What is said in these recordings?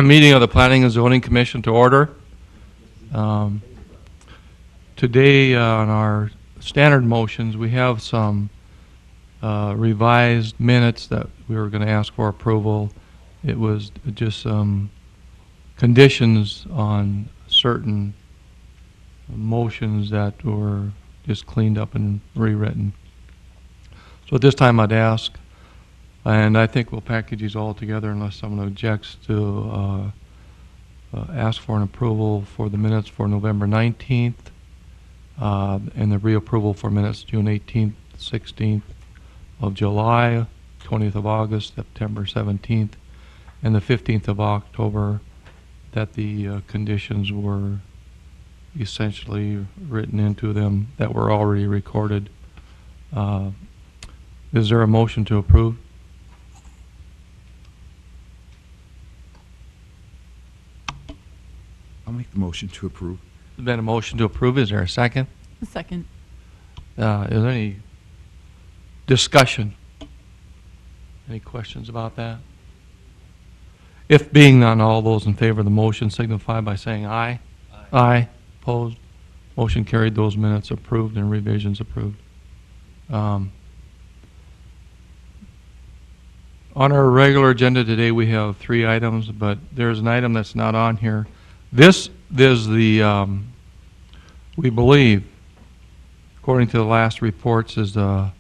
meeting of the Planning and Zoning Commission to order. Today on our standard motions, we have some revised minutes that we were going to ask for approval. It was just some conditions on certain motions that were just cleaned up and rewritten. So at this time I'd ask, and I think we'll package these all together unless someone objects, to ask for an approval for the minutes for November 19th and the reapproval for minutes June 18th, 16th of July, 20th of August, September 17th, and the 15th of October, that the conditions were essentially written into them that were already recorded. Is there a motion to approve? I'll make the motion to approve. There's been a motion to approve. Is there a second? A second. Is there any discussion? Any questions about that? If being none, all those in favor of the motion signify by saying aye. Aye. Opposed? Motion carried. Those minutes approved and revisions approved. On our regular agenda today, we have 3 items, but there's an item that's not on here. This is the, we believe, according to the last reports, is our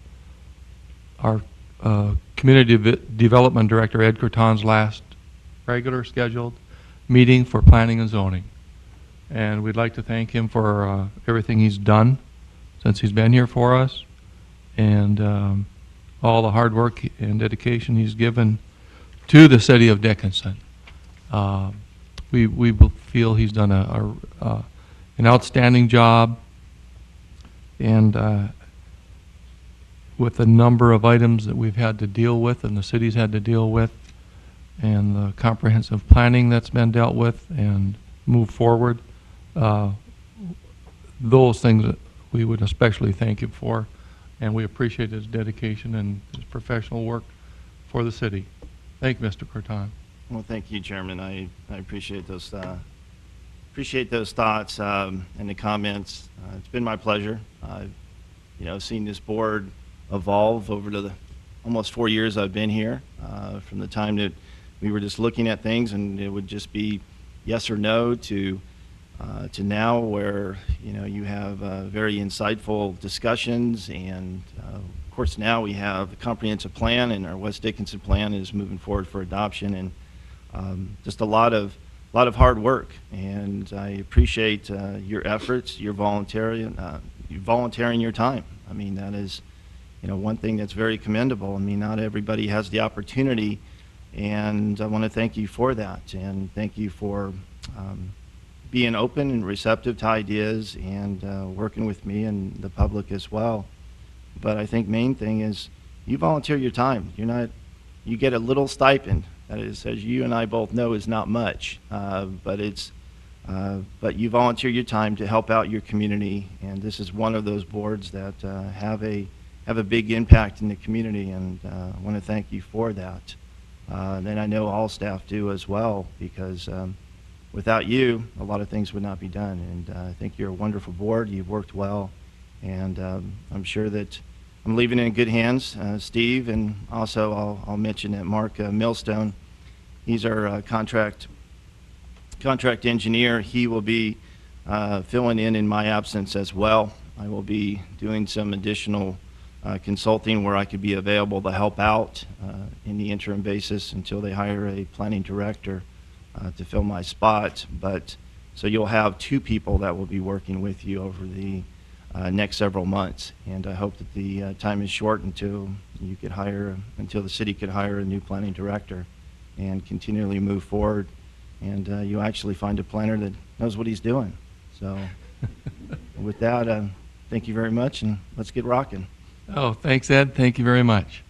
Community Development Director, Ed Croton's last regular scheduled meeting for planning and zoning. And we'd like to thank him for everything he's done since he's been here for us, and all the hard work and dedication he's given to the city of Dickinson. We feel he's done an outstanding job, and with a number of items that we've had to deal with and the city's had to deal with, and the comprehensive planning that's been dealt with and move forward, those things that we would especially thank him for, and we appreciate his dedication and his professional work for the city. Thank you, Mr. Croton. Well, thank you, Chairman. I appreciate those thoughts and the comments. It's been my pleasure. I've seen this board evolve over the almost 4 years I've been here. From the time that we were just looking at things and it would just be yes or no to now, where you have very insightful discussions, and of course now we have a comprehensive plan, and our West Dickinson plan is moving forward for adoption, and just a lot of hard work. And I appreciate your efforts, your volunteering your time. I mean, that is one thing that's very commendable. I mean, not everybody has the opportunity, and I want to thank you for that, and thank you for being open and receptive to ideas, and working with me and the public as well. But I think main thing is you volunteer your time. You get a little stipend. That is, as you and I both know, is not much, but you volunteer your time to help out your community, and this is one of those boards that have a big impact in the community, and I want to thank you for that. Then I know all staff do as well, because without you, a lot of things would not be done. And I think you're a wonderful board. You've worked well, and I'm sure that I'm leaving it in good hands. Steve, and also I'll mention that Mark Millstone, he's our contract engineer. He will be filling in my absence as well. I will be doing some additional consulting where I could be available to help out in the interim basis until they hire a planning director to fill my spot. But so you'll have 2 people that will be working with you over the next several months, and I hope that the time is short until the city could hire a new planning director and continually move forward, and you actually find a planner that knows what he's doing. So with that, thank you very much, and let's get rocking. Oh, thanks, Ed. Thank you very much.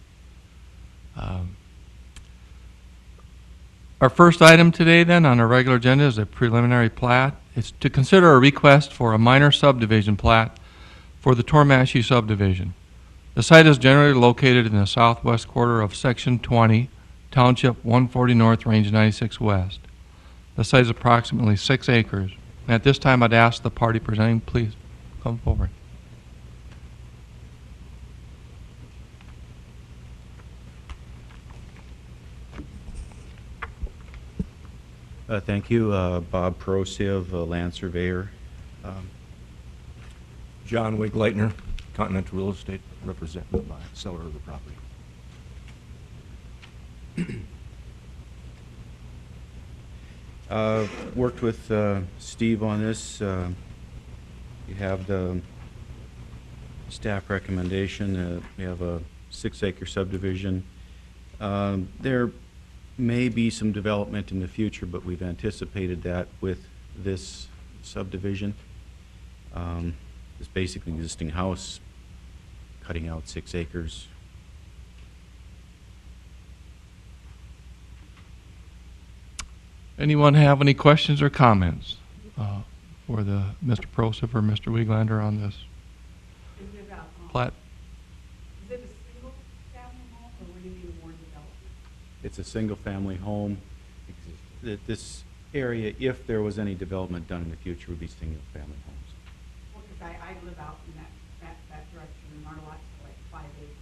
Our first item today then on our regular agenda is a preliminary plat. It's to consider a request for a minor subdivision plat for the Tormashy subdivision. The site is generally located in the southwest quarter of Section 20, Township 140 North, Range 96 West. The site is approximately 6 acres. And at this time, I'd ask the party presenting, please come forward. Thank you. Bob Prosiv, land surveyor. John Wigleitner, Continental Real Estate, represented by seller of the property. Worked with Steve on this. You have the staff recommendation. We have a 6-acre subdivision. There may be some development in the future, but we've anticipated that with this subdivision. It's basically an existing house, cutting out 6 acres. Anyone have any questions or comments for the Mr. Prosiv or Mr. Wieglander on this Is it plat? is it a single family home or would it be more development? It's a single-family home. This area, if there was any development done in the future, would be single-family homes. Well, because I live out in that direction and our lot's like 5 acres.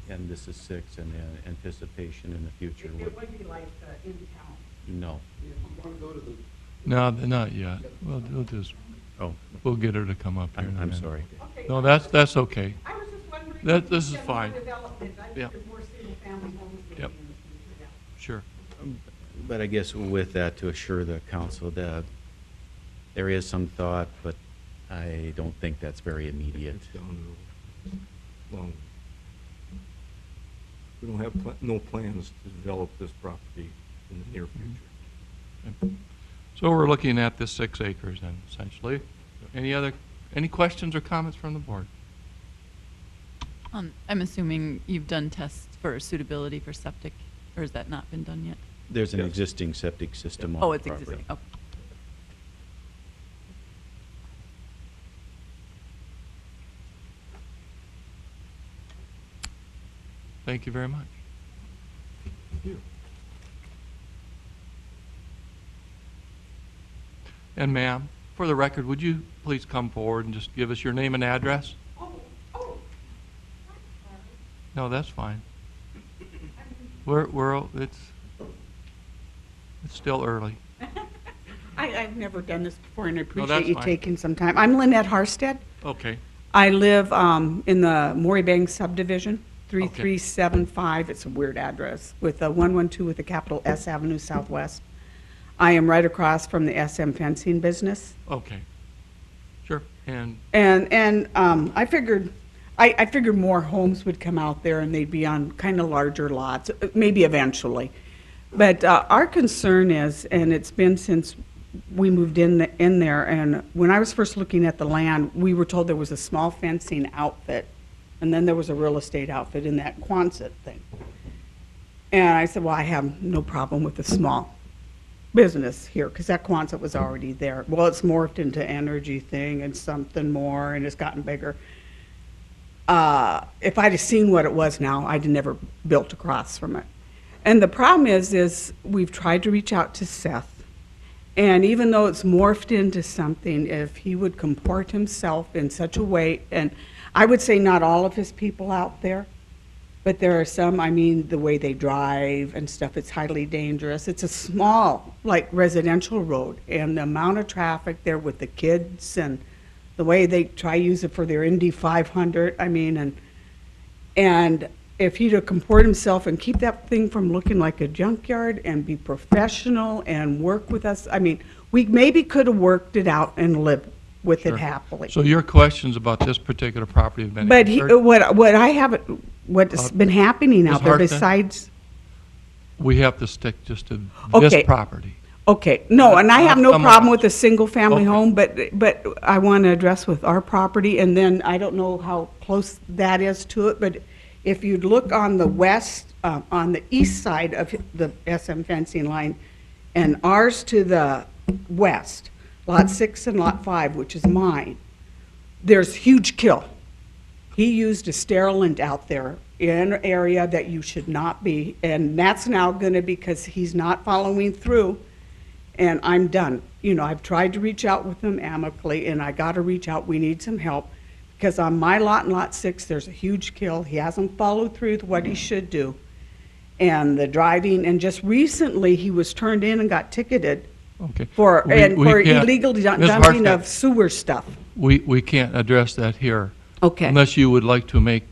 And this is 6, and the anticipation in the future It would, would be like in town. no. No, not yet. We'll just, Oh, we'll get her to come up here in a I'm minute. sorry. Okay. No, that's okay. I was just wondering. That- if this is you said fine. more development. I Yeah. figured more single family homes would be in Yep. the future, yeah. Sure. But I guess with that, to assure the council that there is some thought, but I don't think that's very immediate. It's down the long. We don't have no plans to develop this property in the near future. So we're looking at this 6 acres then, essentially. Any questions or comments from the board? I'm assuming you've done tests for suitability for septic, or has that not been done yet? There's an Yes. existing septic system on Oh, the it's property. existing, okay. Thank you very much. Thank you. And ma'am, for the record, would you please come forward and just give us your name and address? Oh, I'm No, that's fine. It's still early. I've never done this before and I that's appreciate you fine. taking some time. I'm Lynette Harstead. Okay, I live in the Maury Bank subdivision, 3375. It's a weird address with a 112 with a capital S Avenue Southwest. I am right across from the SM fencing business. okay. Sure, and And I figured more homes would come out there and they'd be on kind of larger lots, maybe eventually. But our concern is, and it's been since we moved in there, and when I was first looking at the land, we were told there was a small fencing outfit, and then there was a real estate outfit in that Quonset thing. And I said, well, I have no problem with the small business here, because that Quonset was already there. Well, it's morphed into energy thing and something more, and it's gotten bigger. If I'd have seen what it was now, I'd have never built across from it. And the problem is we've tried to reach out to Seth, and even though it's morphed into something, if he would comport himself in such a way, and I would say not all of his people out there, but there are some, I mean, the way they drive and stuff, it's highly dangerous. It's a small, like, residential road, and the amount of traffic there with the kids and the way they try to use it for their Indy 500, I mean, and if he'd have comport himself and keep that thing from looking like a junkyard and be professional and work with us, I mean, we maybe could have worked it out and lived with Sure. it happily. so your questions about this particular property have been But answered? what's been happening Ms. out there Hartman? besides, We have to stick just to Okay. this property. okay, no, and I have no I'm problem about- with a single-family Okay. home, but I want to address with our property, and then I don't know how close that is to it, but if you'd look on the west, on the east side of the SM fencing line, and ours to the west, Lot 6 and Lot 5, which is mine, there's huge kill. He used a sterilant out there in an area that you should not be, and that's now going to, because he's not following through, and I'm done. You know, I've tried to reach out with them amicably, and I got to reach out. We need some help, because on my lot in Lot 6, there's a huge kill. He hasn't followed through with what he should do. And the driving, and just recently, he was turned in and got ticketed Okay. for We can't- illegal Ms. dumping Hartnett, of sewer stuff. We can't address that here. Okay. Unless you would like to make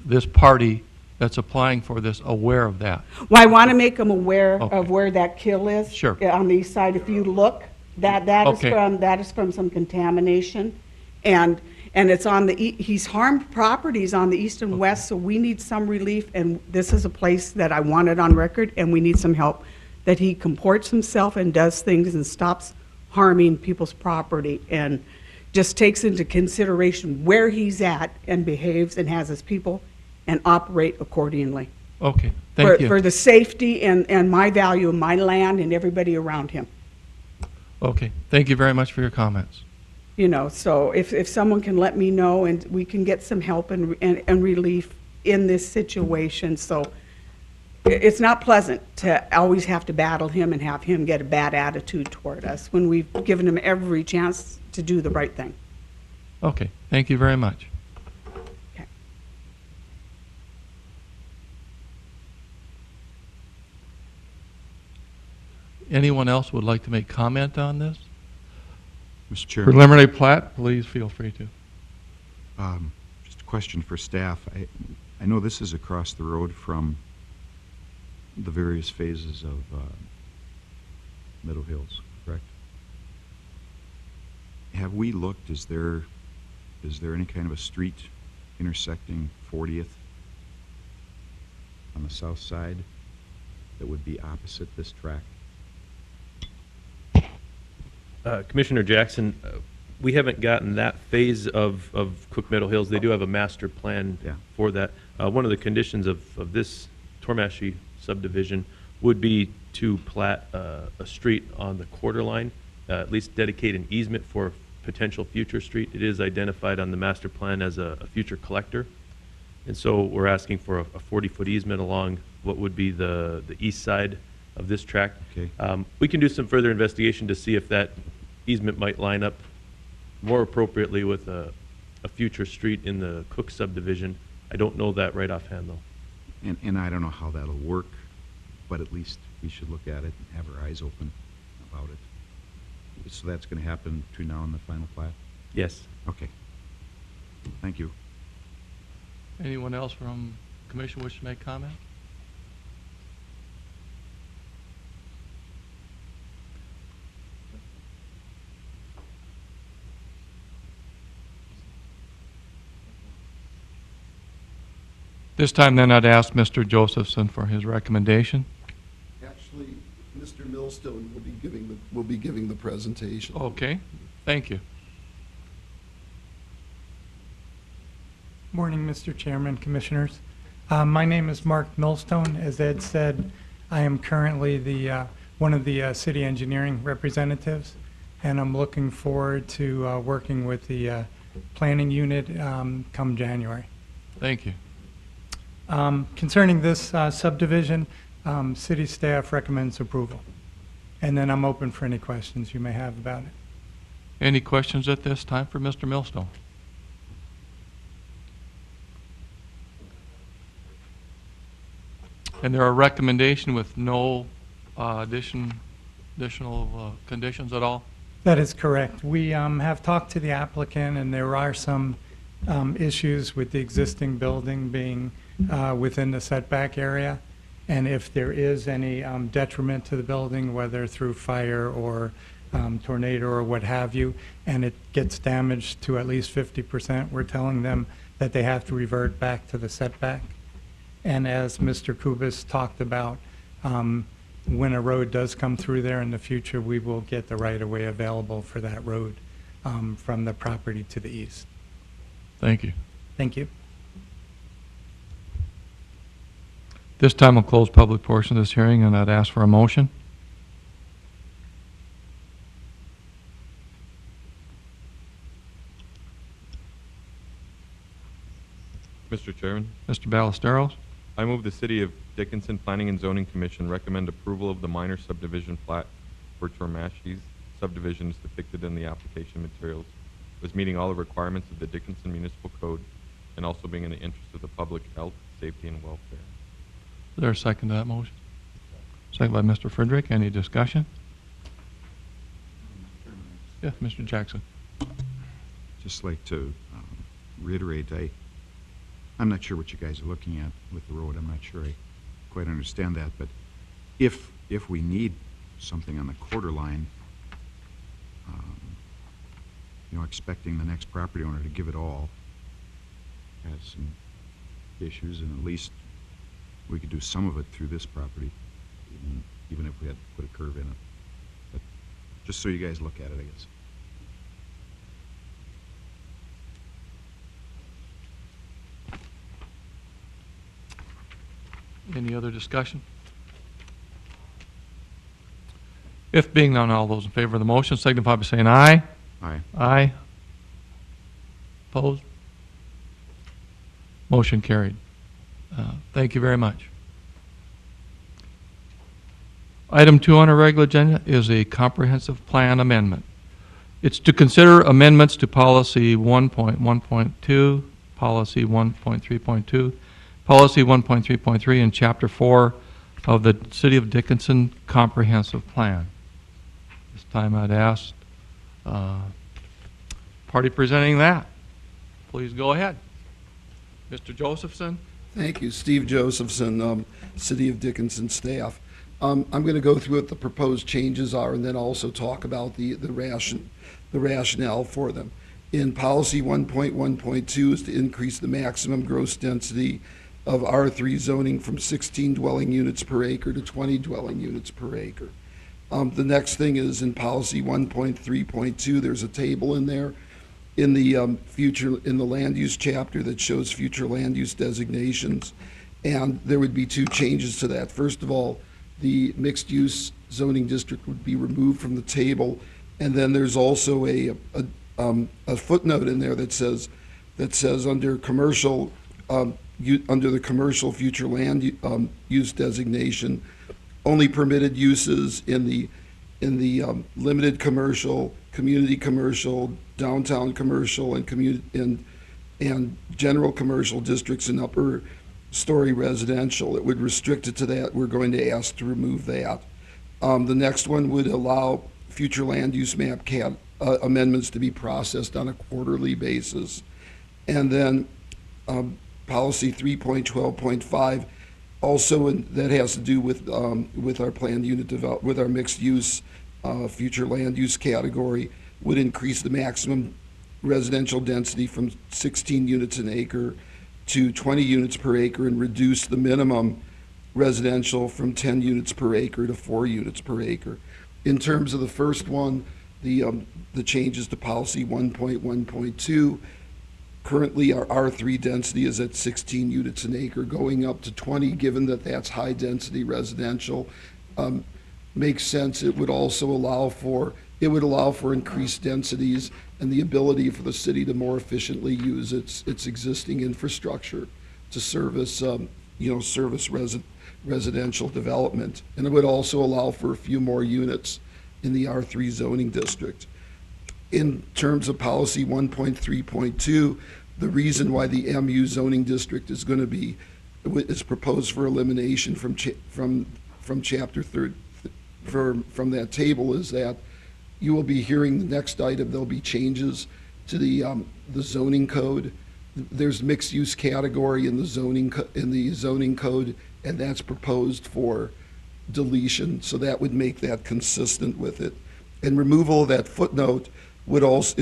this party that's applying for this aware of that. Well, I want to make them aware Okay. of where that kill is. Sure. On the east side, if you look, that Okay. is from some contamination. And it's on he's harmed properties on the east and west, so we need some relief, and this is a place that I wanted on record, and we need some help, that he comports himself and does things and stops harming people's property, and just takes into consideration where he's at and behaves and has his people and operate accordingly. Okay, thank For you. the safety and my value of my land and everybody around him. Okay, thank you very much for your comments. You know, so if someone can let me know and we can get some help and relief in this situation. So it's not pleasant to always have to battle him and have him get a bad attitude toward us when we've given him every chance to do the right thing. Okay, thank you very much. Okay. Anyone else would like to make comment on this? Mr. Chairman, Preliminary plat, please feel free to. just a question for staff. I know this is across the road from the various phases of Meadow Hills, correct? Have we looked, is there any kind of a street intersecting 40th on the south side that would be opposite this track? Commissioner Jackson, we haven't gotten that phase of Cook Meadow Hills. They do have a master plan Yeah. for that. One of the conditions of this Tormashy subdivision would be to plat a street on the quarter line, at least dedicate an easement for a potential future street. It is identified on the master plan as a future collector. And so we're asking for a 40-foot easement along what would be the east side of this tract. Okay. We can do some further investigation to see if that easement might line up more appropriately with a future street in the Cook subdivision. I don't know that right offhand, though. And I don't know how that'll work, but at least we should look at it and have our eyes open about it. So that's going to happen between now and the final plat? Yes. Okay. Thank you. Anyone else from commission wish to make comment? This time then I'd ask Mr. Josephson for his recommendation. Actually, Mr. Millstone will be giving the presentation. Okay, thank you. Morning, Mr. Chairman, Commissioners. My name is Mark Millstone. As Ed said, I am currently one of the city engineering representatives, and I'm looking forward to working with the planning unit come January. Thank you. Concerning this subdivision, city staff recommends approval. And then I'm open for any questions you may have about it. Any questions at this time for Mr. Millstone? And there are recommendation with no additional conditions at all? That is correct. We have talked to the applicant, and there are some issues with the existing building being within the setback area. And if there is any detriment to the building, whether through fire or tornado or what have you, and it gets damaged to at least 50%, we're telling them that they have to revert back to the setback. And as Mr. Kubis talked about, when a road does come through there in the future, we will get the right-of-way available for that road from the property to the east. Thank you. Thank you. This time I'll close public portion of this hearing, and I'd ask for a motion. Mr. Chairman, Mr. Ballesteros? I move the City of Dickinson Planning and Zoning Commission recommend approval of the minor subdivision plat for Tormashi's subdivisions depicted in the application materials was meeting all the requirements of the Dickinson Municipal Code and also being in the interest of the public health, safety, and welfare. Is there a second to that motion? Second by Mr. Frederick. Any discussion? Yes, Mr. Jackson. Just like to reiterate, I'm not sure what you guys are looking at with the road. I'm not sure I quite understand that, but if we need something on the quarter line, expecting the next property owner to give it all has some issues, and at least we could do some of it through this property, even if we had to put a curve in it. But just so you guys look at it, I guess. Any other discussion? If being none, all those in favor of the motion signify by saying aye. Aye. Aye. Opposed? Motion carried. Thank you very much. Item 2 on our regular agenda is a comprehensive plan amendment. It's to consider amendments to policy 1.1.2, policy 1.3.2, policy 1.3.3, and chapter 4 of the City of Dickinson Comprehensive Plan. This time I'd ask party presenting that. Please go ahead. Mr. Josephson. Thank you, Steve Josephson, City of Dickinson staff. I'm going to go through what the proposed changes are and then also talk about the rationale for them. In policy 1.1.2 is to increase the maximum gross density of R3 zoning from 16 dwelling units per acre to 20 dwelling units per acre. The next thing is in policy 1.3.2, there's a table in there in the in the land use chapter that shows future land use designations, and there would be 2 changes to that. First of all, the mixed use zoning district would be removed from the table, and then there's also a footnote in there that says under commercial under the commercial future land use designation, only permitted uses in the limited commercial, community commercial, downtown commercial, and general commercial districts and upper story residential. It would restrict it to that. We're going to ask to remove that. The next one would allow future land use map amendments to be processed on a quarterly basis. And then policy 3.12.5, also that has to do with our planned unit with our mixed use future land use category, would increase the maximum residential density from 16 units an acre to 20 units per acre and reduce the minimum residential from 10 units per acre to 4 units per acre. In terms of the first one, the changes to policy 1.1.2, currently our R3 density is at 16 units an acre, going up to 20, given that that's high density residential. Makes sense. It would also allow for increased densities and the ability for the city to more efficiently use its existing infrastructure to service residential development. And it would also allow for a few more units in the R3 zoning district. In terms of policy 1.3.2, the reason why the MU zoning district is going to be is proposed for elimination from chapter 3 from that table is that you will be hearing the next item. There'll be changes to the zoning code. There's mixed use category in the zoning code, and that's proposed for deletion. So that would make that consistent with it. And removal of that footnote allows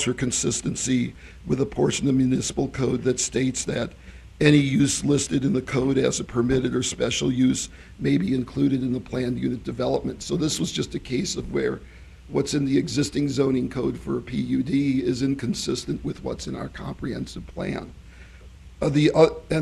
for consistency with a portion of the municipal code that states that any use listed in the code as a permitted or special use may be included in the planned unit development. So this was just a case of where what's in the existing zoning code for a PUD is inconsistent with what's in our comprehensive plan. And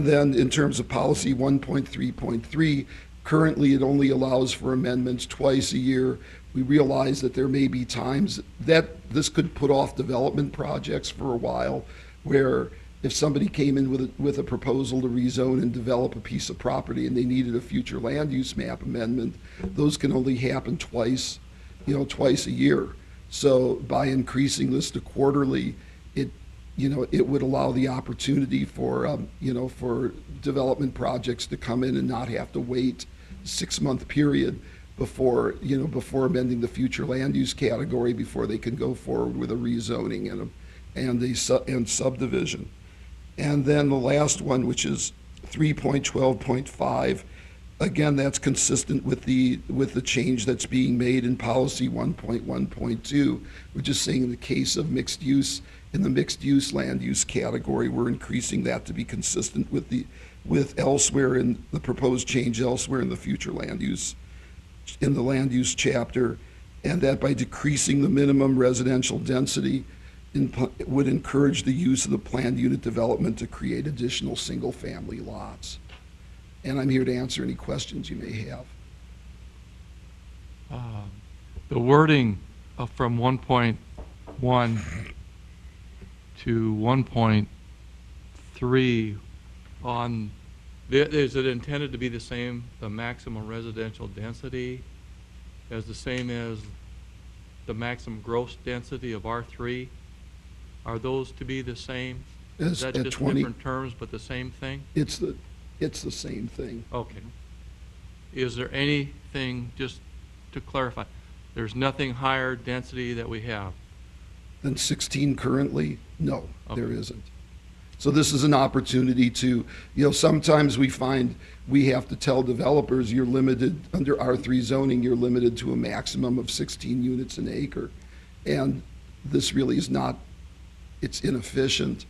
then in terms of policy 1.3.3, currently it only allows for amendments twice a year. We realize that there may be times that this could put off development projects for a while where if somebody came in with a proposal to rezone and develop a piece of property and they needed a future land use map amendment, those can only happen twice, twice a year. So by increasing this to quarterly, it would allow the opportunity for, for development projects to come in and not have to wait 6-month period before amending the future land use category, before they can go forward with a rezoning and subdivision. And then the last one, which is 3.12.5, again, that's consistent with the change that's being made in policy 1.1.2, which is saying in the case of mixed use, in the mixed use land use category, we're increasing that to be consistent with elsewhere in the proposed change elsewhere in the future land use, in the land use chapter, and that by decreasing the minimum residential density, it would encourage the use of the planned unit development to create additional single-family lots. And I'm here to answer any questions you may have. The wording from 1.1 to 1.3 on, is it intended to be the same, the maximum residential density as the same as the maximum gross density of R3? Are those to be the same? Is that At just 20 different terms but the same thing? It's the same thing. Okay. Is there anything, just to clarify, there's nothing higher density that we have? Than 16 currently? No, Okay. there isn't. So this is an opportunity to, sometimes we find we have to tell developers you're limited, under R3 zoning, you're limited to a maximum of 16 units an acre. And this really is not, it's inefficient,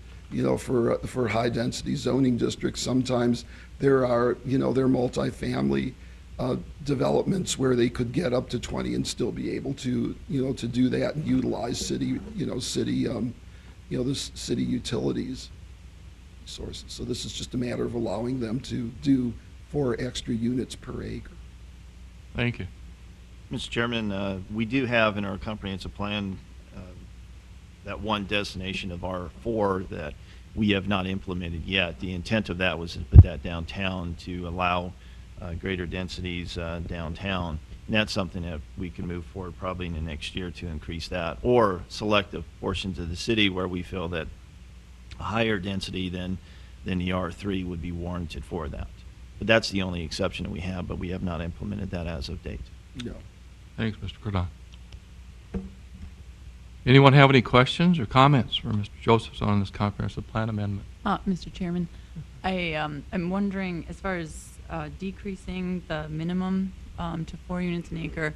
for high-density zoning districts. Sometimes there are, there are multifamily developments where they could get up to 20 and still be able to, to do that and utilize city utilities sources. So this is just a matter of allowing them to do 4 extra units per acre. Thank you. Mr. Chairman, we do have in our comprehensive plan that one destination of R4 that we have not implemented yet. The intent of that was to put that downtown to allow greater densities downtown. And that's something that we can move forward probably in the next year to increase that, or selective portions of the city where we feel that a higher density than the R3 would be warranted for that. But that's the only exception that we have, but we have not implemented that as of date. No. Thanks, Mr. Cordon. Anyone have any questions or comments for Mr. Josephson on this comprehensive plan amendment? Mr. Chairman, I'm wondering, as far as decreasing the minimum to 4 units an acre,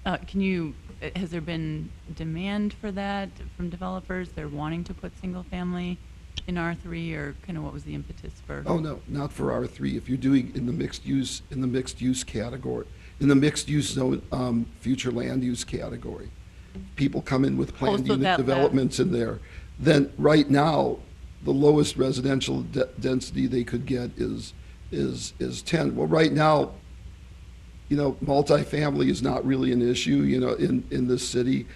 has there been demand for that from developers? They're wanting to put single family in R3, or kind of what was the impetus for? Oh, no, not for R3. If you're doing in the mixed use category, in the mixed use zone, future land use category, people come in with planned so unit developments in there. Then right now, the lowest residential density they could get is 10. Well, right now, multifamily is not really an issue, in this city.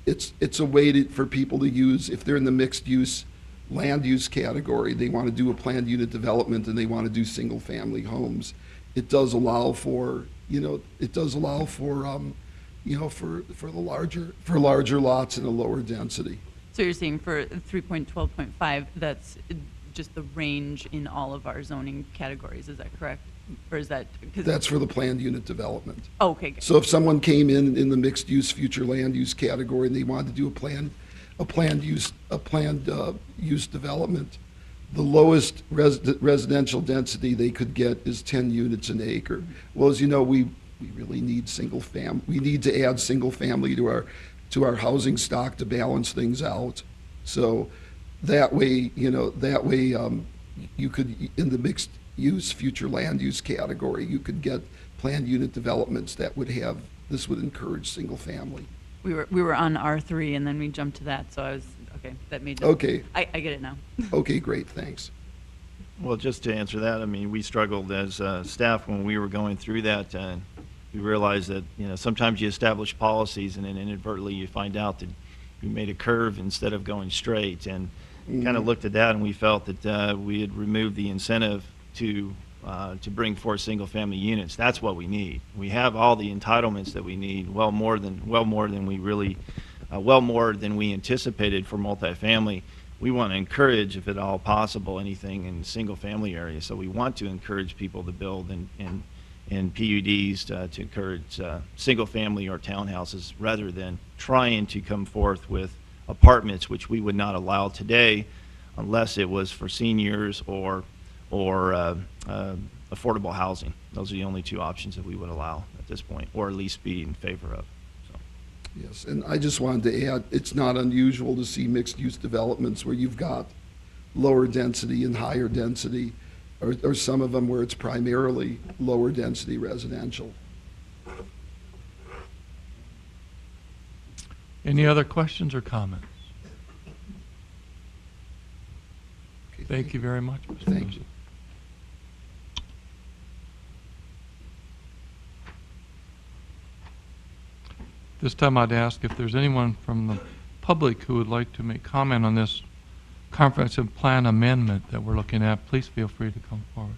It's a way for people to use, if they're in the mixed use land use category, they want to do a planned unit development and they want to do single family homes. It does allow for, for larger lots and a lower density. So you're saying for 3.12.5, that's just the range in all of our zoning categories, is that correct? Or is that? That's for the planned unit development. Oh, okay, good. So if someone came in the mixed use future land use category and they wanted to do a planned use development, the lowest residential density they could get is 10 units an acre. Well, as you know, we really need single family. We need to add single family to our housing stock to balance things out. So that way, you could, in the mixed use future land use category, you could get planned unit developments that would encourage single family. We were on R3 and then we jumped to that, so I was, okay, that made sense. Okay. I get it now. Okay, great, thanks. Well, just to answer that, I mean, we struggled as staff when we were going through that. We realized that, sometimes you establish policies and then inadvertently you find out that you made a curve instead of going straight. And kind of looked at that and we felt that we had removed the incentive to bring forth single-family units. That's what we need. We have all the entitlements that we need, well more than we anticipated for multifamily. We want to encourage, if at all possible, anything in the single-family area. So we want to encourage people to build in PUDs to encourage single-family or townhouses, rather than trying to come forth with apartments, which we would not allow today unless it was for seniors or affordable housing. Those are the only two options that we would allow at this point, or at least be in favor of. So. Yes, and I just wanted to add, it's not unusual to see mixed-use developments where you've got lower density and higher density, or some of them where it's primarily lower density residential. Any other questions or comments? Okay, Thank you very much, Mr. Thank Joseph. you. This time I'd ask if there's anyone from the public who would like to make comment on this comprehensive plan amendment that we're looking at. Please feel free to come forward.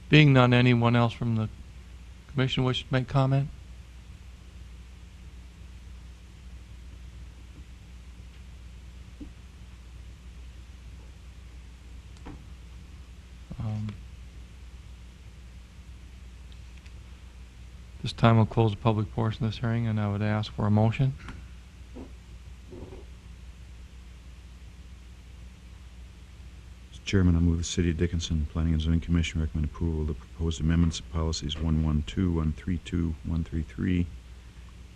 Being none, anyone else from the commission wish to make comment? This time we'll close the public portion of this hearing, and I would ask for a motion. Mr. Chairman, I move the City of Dickinson Planning and Zoning Commission recommend approval of the proposed amendments of policies 112, 132, 133,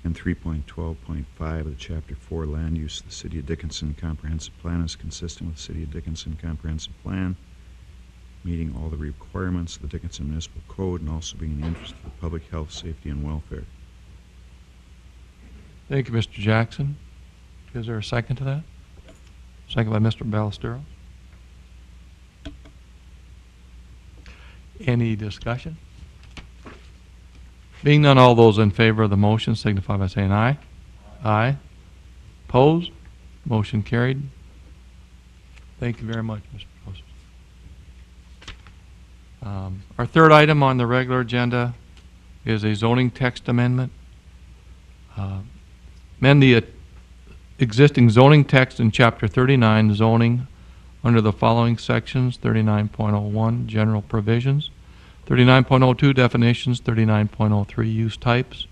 and 3.12.5 of the Chapter 4 Land Use of the City of Dickinson Comprehensive Plan is consistent with the City of Dickinson Comprehensive Plan, meeting all the requirements of the Dickinson Municipal Code, and also being in the interest of the public health, safety, and welfare. Thank you, Mr. Jackson. Is there a second to that? Second by Mr. Ballesteros. Any discussion? Being none, all those in favor of the motion signify by saying aye. Aye. Opposed? Motion carried. Thank you very much, Mr. Joseph. Our third item on the regular agenda is a zoning text amendment. Amend the existing zoning text in Chapter 39, zoning, under the following sections: 39.01, general provisions; 39.02, definitions; 39.03, use types;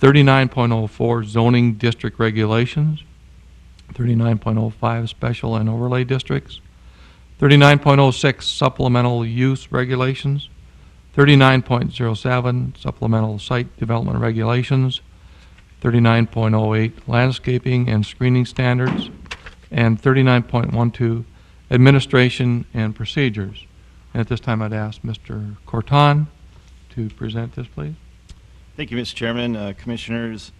39.04, zoning district regulations; 39.05, special and overlay districts; 39.06, supplemental use regulations; 39.07, supplemental site development regulations; 39.08, landscaping and screening standards; and 39.12, administration and procedures. And at this time, I'd ask Mr. Corton to present this, please. Thank you, Mr. Chairman, Commissioners.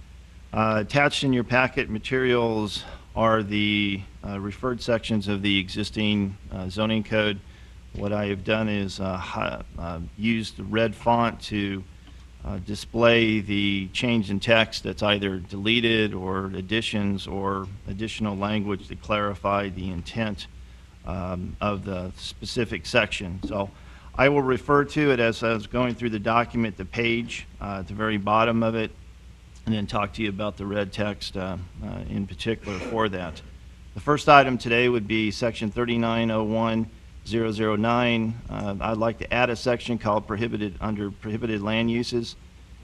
Attached in your packet materials are the referred sections of the existing zoning code. What I have done is used the red font to display the change in text that's either deleted or additions or additional language to clarify the intent of the specific section. So I will refer to it as I was going through the document, the page at the very bottom of it, and then talk to you about the red text in particular for that. The first item today would be section 3901.009. I'd like to add a section called prohibited land uses,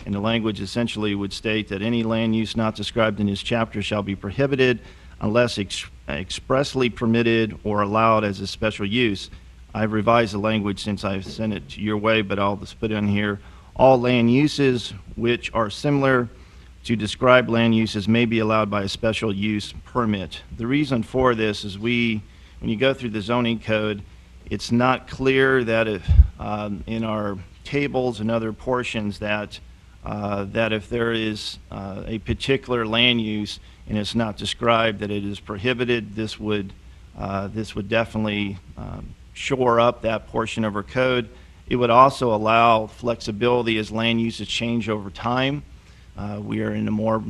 and the language essentially would state that any land use not described in this chapter shall be prohibited unless expressly permitted or allowed as a special use. I've revised the language since I've sent it your way, but I'll just put in here: all land uses which are similar to described land uses may be allowed by a special use permit. The reason for this is when you go through the zoning code, it's not clear that if in our tables and other portions that if there is a particular land use and it's not described, that it is prohibited. This would definitely shore up that portion of our code. It would also allow flexibility as land uses change over time. We are in a more,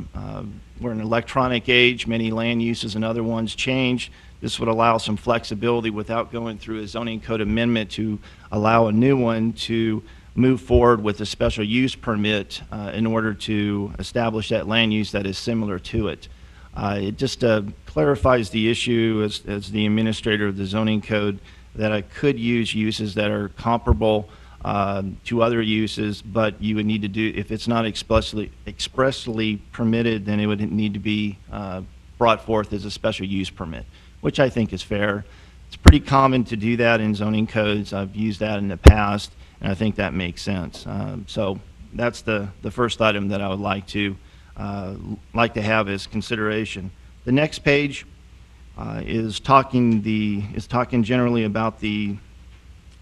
we're in an electronic age. Many land uses and other ones change. This would allow some flexibility without going through a zoning code amendment to allow a new one to move forward with a special use permit in order to establish that land use that is similar to it. It just clarifies the issue as the administrator of the zoning code that I could use uses that are comparable to other uses, but you would need to do, if it's not expressly permitted, then it would need to be brought forth as a special use permit, which I think is fair. It's pretty common to do that in zoning codes. I've used that in the past, and I think that makes sense. So that's the first item that I would like to have as consideration. The next page is talking generally about the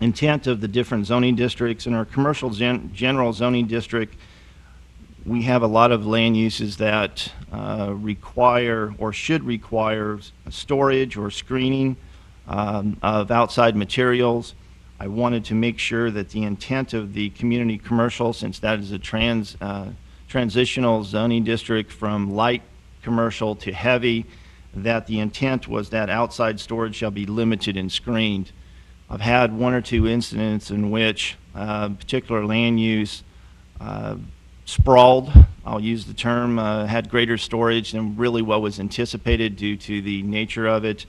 intent of the different zoning districts. In our commercial general zoning district, we have a lot of land uses that require or should require storage or screening of outside materials. I wanted to make sure that the intent of the community commercial, since that is a transitional zoning district from light commercial to heavy, that the intent was that outside storage shall be limited and screened. I've had one or two incidents in which particular land use sprawled, I'll use the term, had greater storage than really what was anticipated due to the nature of it,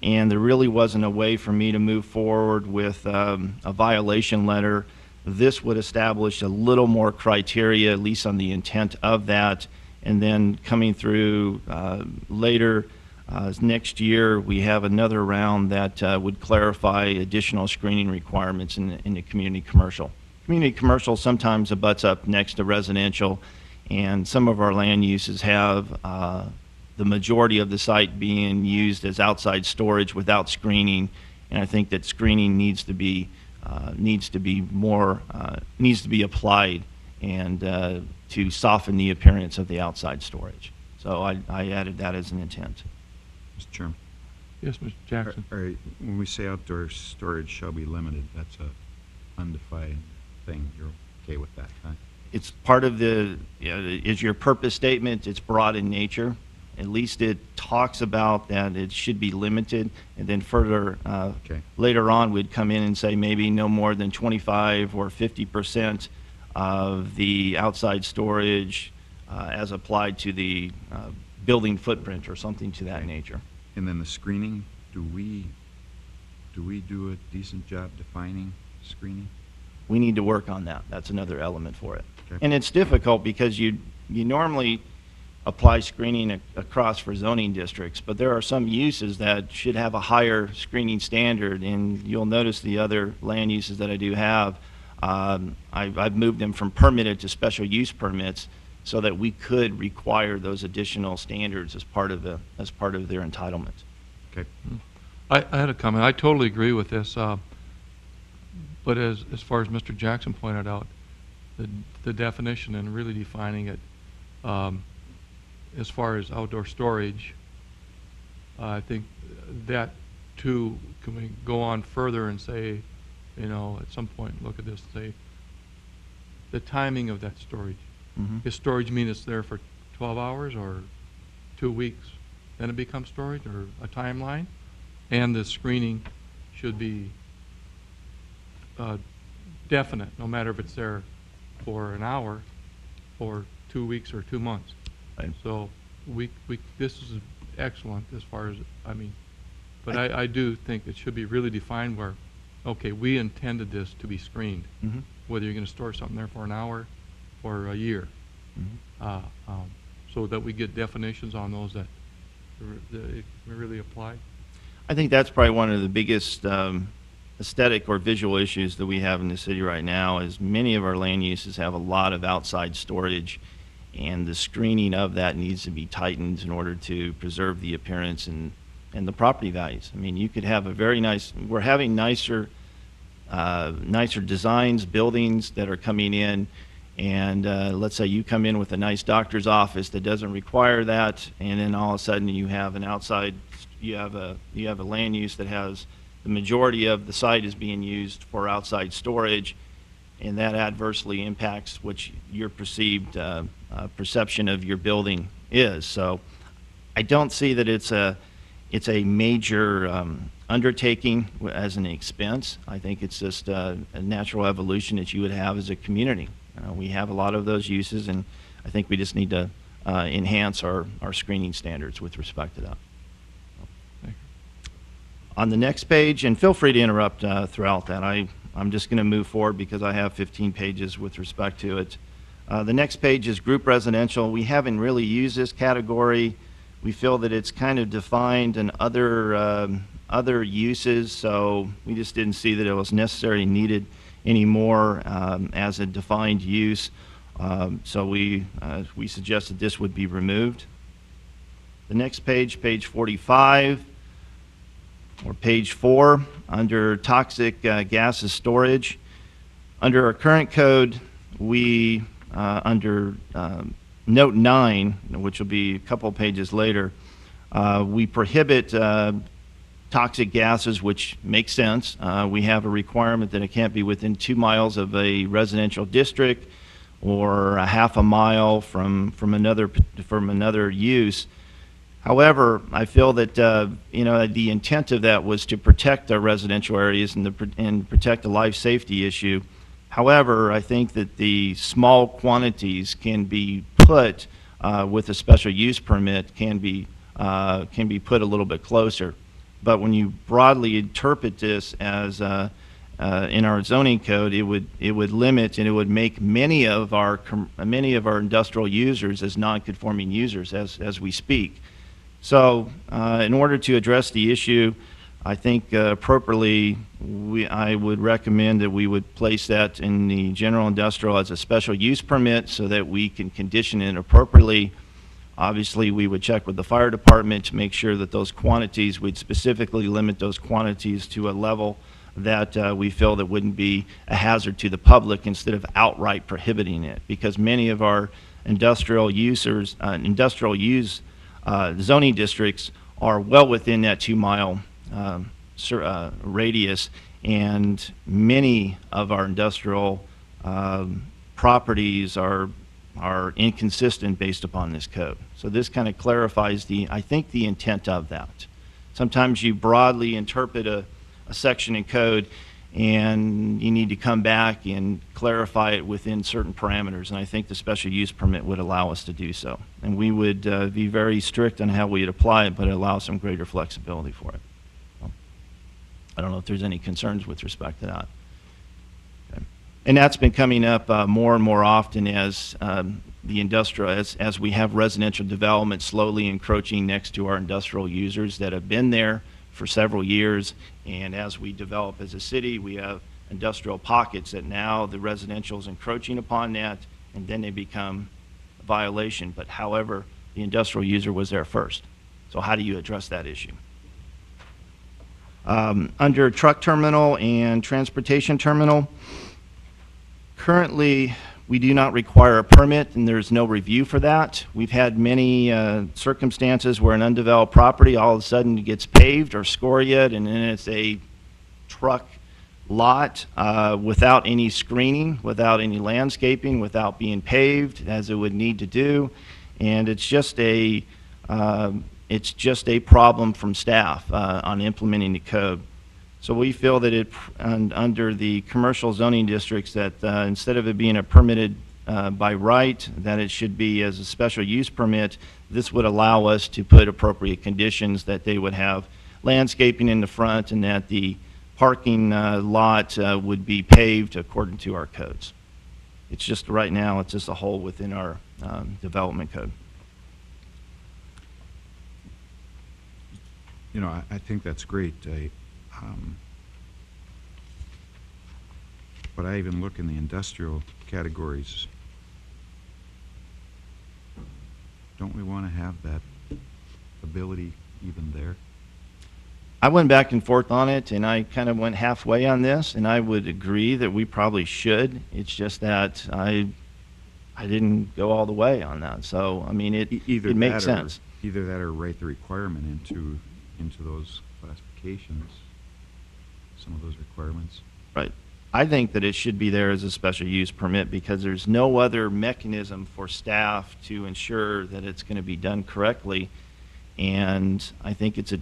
and there really wasn't a way for me to move forward with a violation letter. This would establish a little more criteria, at least on the intent of that, and then coming through later next year, we have another round that would clarify additional screening requirements in the community commercial. Community commercial sometimes abuts up next to residential, and some of our land uses have the majority of the site being used as outside storage without screening, and I think that screening needs to be applied and to soften the appearance of the outside storage. So I added that as an intent. Mr. Chairman. Yes, Mr. Jackson. When we say outdoor storage shall be limited, that's a undefined thing. You're okay with that, huh? It's part of is your purpose statement. It's broad in nature. At least it talks about that it should be limited, and then further later on we'd come in and say maybe no more than 25 or 50% of the outside storage as applied to the building footprint or something to that nature. And then the screening, do we do a decent job defining screening? We need to work on that. That's another element for it. Okay. And it's difficult because you normally apply screening across for zoning districts, but there are some uses that should have a higher screening standard, and you'll notice the other land uses that I do have, I've moved them from permitted to special use permits so that we could require those additional standards as part of their entitlement. Okay. I had a comment. I totally agree with this, but as far as Mr. Jackson pointed out, the definition and really defining it, as far as outdoor storage, I think that too, can we go on further and say, at some point look at this, say the timing of that storage. Mm-hmm. Does storage mean it's there for 12 hours or 2 weeks? Then it becomes storage, or a timeline? And the screening should be definite, no matter if it's there for an hour, or 2 weeks, or 2 months. Right. So this is excellent as far as, but I do think it should be really defined where, okay, we intended this to be screened, Mm-hmm. whether you're going to store something there for an hour or a year, Mm-hmm. so that we get definitions on those that it really apply. I think that's probably one of the biggest aesthetic or visual issues that we have in the city right now is many of our land uses have a lot of outside storage, and the screening of that needs to be tightened in order to preserve the appearance and the property values. You could have a very nice, we're having nicer designs, buildings that are coming in, and let's say you come in with a nice doctor's office that doesn't require that, and then all of a sudden you have an outside, you have a land use that has the majority of the site is being used for outside storage. and that adversely impacts what your perceived perception of your building is. So I don't see that it's a major undertaking as an expense. I think it's just a natural evolution that you would have as a community. We have a lot of those uses, and I think we just need to enhance our screening standards with respect to that. On the next page, and feel free to interrupt throughout that. I'm just going to move forward because I have 15 pages with respect to it. The next page is group residential. We haven't really used this category. We feel that it's kind of defined in other uses, so we just didn't see that it was necessarily needed anymore as a defined use. So we suggested this would be removed. The next page, page 45, or page 4, under toxic gases storage. Under our current code, we, under note 9, which will be a couple pages later, we prohibit toxic gases, which makes sense. We have a requirement that it can't be within 2 miles of a residential district or a half a mile from another use. However, I feel that the intent of that was to protect our residential areas and protect the life safety issue. However, I think that the small quantities can be put with a special use permit can be put a little bit closer. But when you broadly interpret this as in our zoning code, it would limit and it would make many of our industrial users as non-conforming users as we speak. So in order to address the issue, I think appropriately, I would recommend that we would place that in the general industrial as a special use permit so that we can condition it appropriately. Obviously, we would check with the fire department to make sure that those quantities, we'd specifically limit those quantities to a level that we feel that wouldn't be a hazard to the public instead of outright prohibiting it. Because many of our industrial users, zoning districts are well within that 2-mile radius, and many of our industrial properties are inconsistent based upon this code. So this kind of clarifies I think the intent of that. Sometimes you broadly interpret a section in code and you need to come back and clarify it within certain parameters, and I think the special use permit would allow us to do so. And we would be very strict on how we'd apply it, but allow some greater flexibility for it. So, I don't know if there's any concerns with respect to that. Okay. And that's been coming up more and more often as the industrial, as we have residential development slowly encroaching next to our industrial users that have been there for several years, and as we develop as a city, we have industrial pockets that now the residential is encroaching upon that, and then they become a violation. But however, the industrial user was there first. So how do you address that issue? Under truck terminal and transportation terminal, currently we do not require a permit, and there's no review for that. We've had many circumstances where an undeveloped property all of a sudden gets paved or scoriaed, and then it's a truck lot without any screening, without any landscaping, without being paved as it would need to do, and it's just a problem from staff on implementing the code. So we feel that under the commercial zoning districts that instead of it being a permitted by right, that it should be as a special use permit. This would allow us to put appropriate conditions that they would have landscaping in the front and that the parking lot would be paved according to our codes. It's just right now, it's just a hole within our development code. You know, I think that's great. But I even look in the industrial categories. Don't we want to have that ability even there? I went back and forth on it, and I kind of went halfway on this, and I would agree that we probably should. It's just that I didn't go all the way on that. So, I mean, it makes sense. Either that or write the requirement into those classifications, some of those requirements. Right. I think that it should be there as a special use permit because there's no other mechanism for staff to ensure that it's going to be done correctly. And I think it's a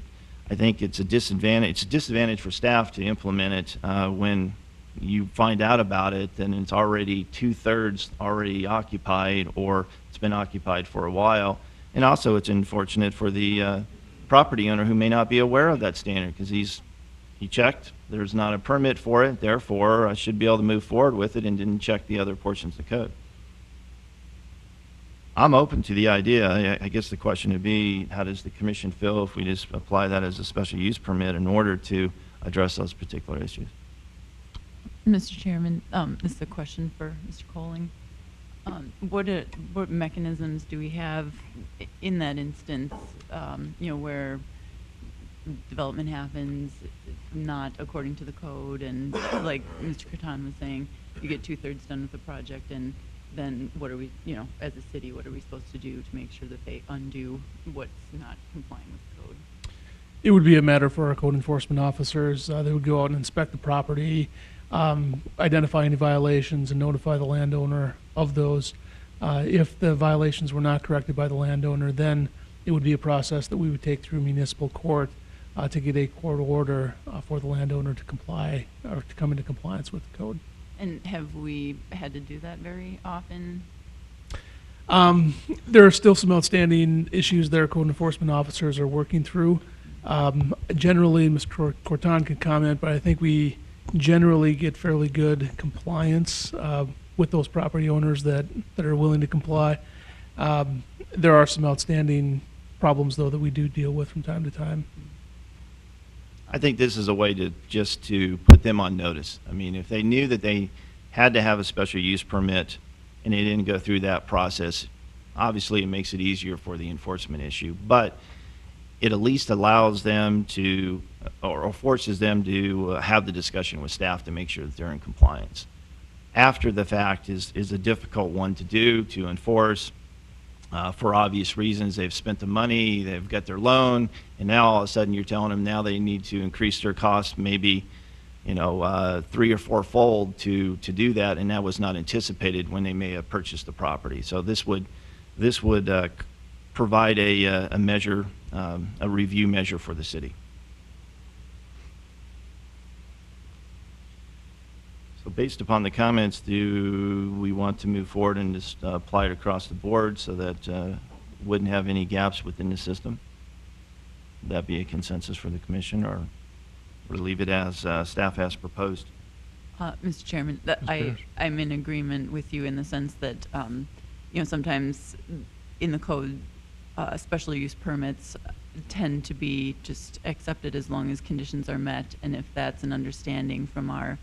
disadvantage. It's a disadvantage for staff to implement it when you find out about it, then it's already 2/3 already occupied, or it's been occupied for a while. And also, it's unfortunate for the property owner who may not be aware of that standard because he checked, there's not a permit for it, therefore I should be able to move forward with it, and didn't check the other portions of the code. I'm open to the idea. I guess the question would be, how does the commission feel if we just apply that as a special use permit in order to address those particular issues? Mr. Chairman, this is a question for Mr. Colling. What mechanisms do we have in that instance, where development happens not according to the code, and like Mr. Cretan was saying, you get 2/3 done with the project, and then what are we, as a city, what are we supposed to do to make sure that they undo what's not complying with the code? It would be a matter for our code enforcement officers. They would go out and inspect the property, identify any violations, and notify the landowner of those. If the violations were not corrected by the landowner, then it would be a process that we would take through municipal court to get a court order for the landowner to comply or to come into compliance with the code. And have we had to do that very often? There are still some outstanding issues that our code enforcement officers are working through. Generally, Mr. Corton can comment, but I think we generally get fairly good compliance with those property owners that are willing to comply. There are some outstanding problems, though, that we do deal with from time to time. I think this is a way to just to put them on notice. I mean, if they knew that they had to have a special use permit and they didn't go through that process, obviously it makes it easier for the enforcement issue, but it at least allows them to, or forces them to have the discussion with staff to make sure that they're in compliance. After the fact is a difficult one to do, to enforce. For obvious reasons, they've spent the money, they've got their loan, and now all of a sudden you're telling them now they need to increase their cost maybe, 3 or 4-fold to do that, and that was not anticipated when they may have purchased the property. So this would provide a measure, a review measure for the city. So based upon the comments, do we want to move forward and just apply it across the board so that wouldn't have any gaps within the system? Would that be a consensus for the commission, or leave it as staff has proposed? Mr. Chairman, I'm in agreement with you in the sense that, sometimes in the code, special use permits tend to be just accepted as long as conditions are met, and if that's an understanding from our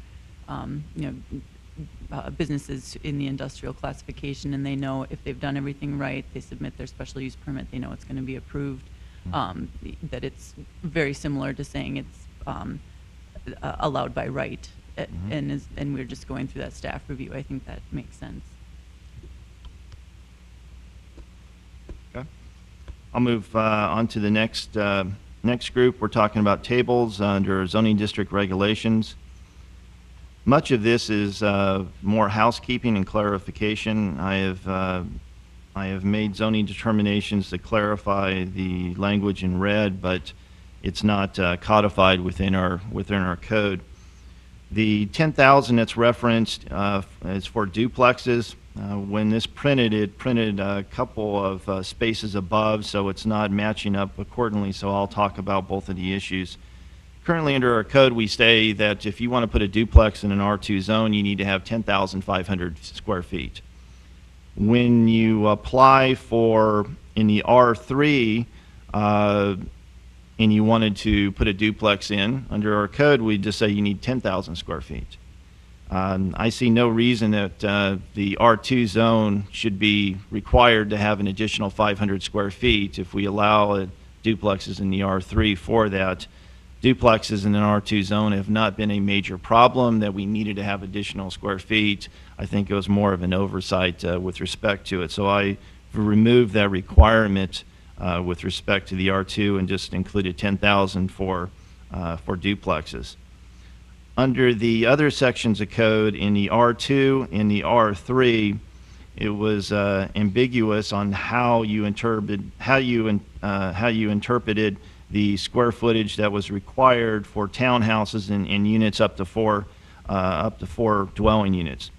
businesses in the industrial classification, and they know if they've done everything right, they submit their special use permit, they know it's going to be approved, that it's very similar to saying it's allowed by right, and we're just going through that staff review. I think that makes sense. Okay. I'll move on to the next group. We're talking about tables under zoning district regulations. Much of this is more housekeeping and clarification. I have made zoning determinations to clarify the language in red, but it's not codified within our code. The 10,000 that's referenced is for duplexes. When this printed, it printed a couple of spaces above, so it's not matching up accordingly. So I'll talk about both of the issues. Currently under our code, we say that if you want to put a duplex in an R2 zone, you need to have 10,500 square feet. When you apply for in the R3 and you wanted to put a duplex in, under our code, we just say you need 10,000 square feet. I see no reason that the R2 zone should be required to have an additional 500 square feet if we allow duplexes in the R3 for that. Duplexes in an R2 zone have not been a major problem that we needed to have additional square feet. I think it was more of an oversight with respect to it. So I removed that requirement with respect to the R2 and just included 10,000 for duplexes. Under the other sections of code, in the R2 and the R3, it was ambiguous on how you interpreted the square footage that was required for townhouses and units up to four dwelling units.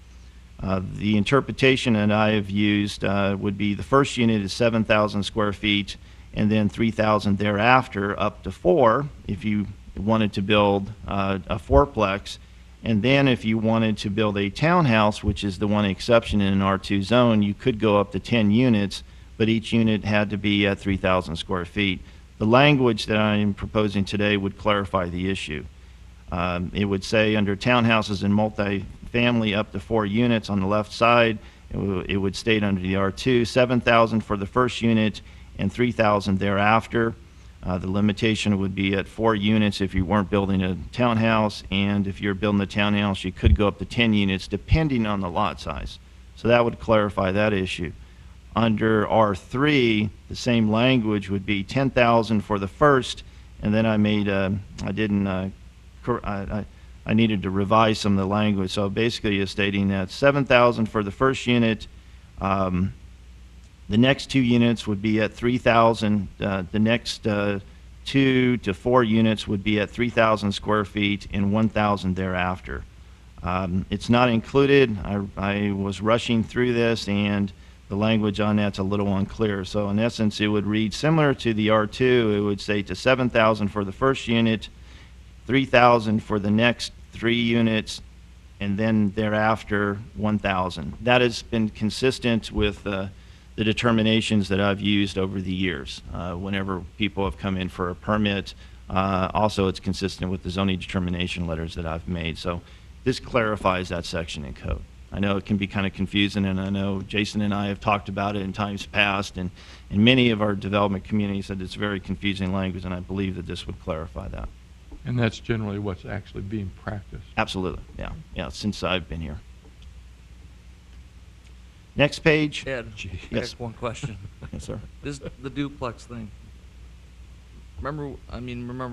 The interpretation that I have used would be the first unit is 7,000 square feet, and then 3,000 thereafter, up to 4 if you wanted to build a fourplex. And then if you wanted to build a townhouse, which is the one exception in an R2 zone, you could go up to 10 units, but each unit had to be at 3,000 square feet. The language that I am proposing today would clarify the issue. It would say under townhouses and multifamily up to 4 units on the left side, it would state under the R2, 7,000 for the first unit and 3,000 thereafter. The limitation would be at 4 units if you weren't building a townhouse, and if you're building a townhouse, you could go up to 10 units depending on the lot size. So that would clarify that issue. Under R3, the same language would be 10,000 for the first, and then I needed to revise some of the language. So basically it's stating that 7,000 for the first unit, the next 2 units would be at 3,000. The next 2 to 4 units would be at 3,000 square feet and 1,000 thereafter. It's not included. I was rushing through this, and the language on that's a little unclear. So in essence, it would read similar to the R2. It would say to 7,000 for the first unit, 3,000 for the next 3 units, and then thereafter 1,000. That has been consistent with the determinations that I've used over the years whenever people have come in for a permit. Also, it's consistent with the zoning determination letters that I've made. So this clarifies that section in code. I know it can be kind of confusing, and I know Jason and I have talked about it in times past, and many of our development communities said it's very confusing language, and I believe that this would clarify that. And that's generally what's actually being practiced. Absolutely, yeah, since I've been here. Next page. Ed, I Yes. got one question. Yes, sir. This, the duplex thing. Remember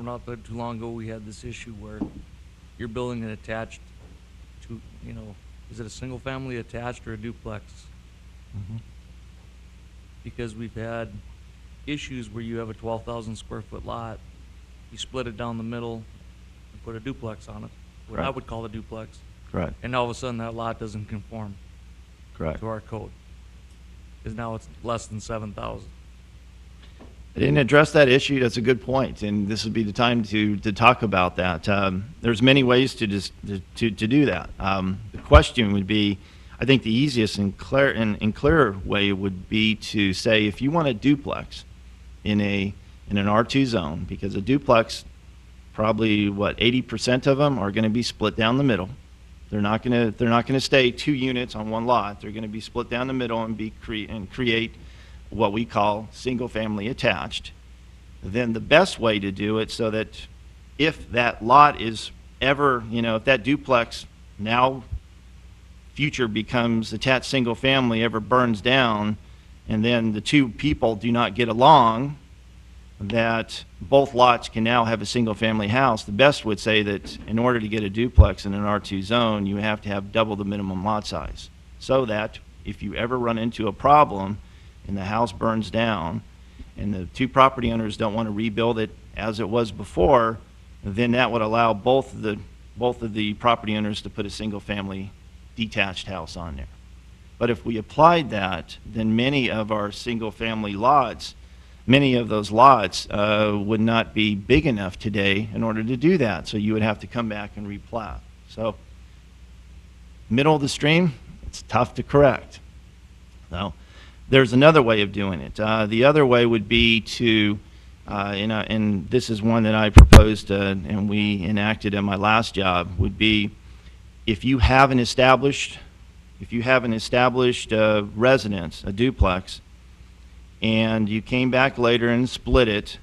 not too long ago, we had this issue where you're building an attached to, is it a single family attached or a duplex? Because we've had issues where you have a 12,000 square foot lot, you split it down the middle and put a duplex on it, what I Correct. would call a duplex. Correct. And all of a sudden that lot doesn't conform Correct. to our code. Because now it's less than 7,000. I didn't address that issue. That's a good point, and this would be the time to talk about that. There's many ways to do that. The question would be, I think the easiest and clearer way would be to say if you want a duplex in an R2 zone, because a duplex, probably 80% of them are going to be split down the middle. They're not going to stay 2 units on one lot. They're going to be split down the middle and create what we call single family attached. Then the best way to do it so that if that lot is ever, if that duplex now future becomes attached single family ever burns down, and then the 2 people do not get along, that both lots can now have a single family house. The best would say that in order to get a duplex in an R2 zone, you have to have double the minimum lot size, so that if you ever run into a problem and the house burns down and the 2 property owners don't want to rebuild it as it was before, then that would allow both of the property owners to put a single family detached house on there. But if we applied that, then many of our single family lots, many of those lots would not be big enough today in order to do that. So you would have to come back and replat. So middle of the stream, it's tough to correct. Now, there's another way of doing it. The other way would be to, and this is one that I proposed and we enacted in my last job, would be if you have an established residence, a duplex, and you came back later and split it,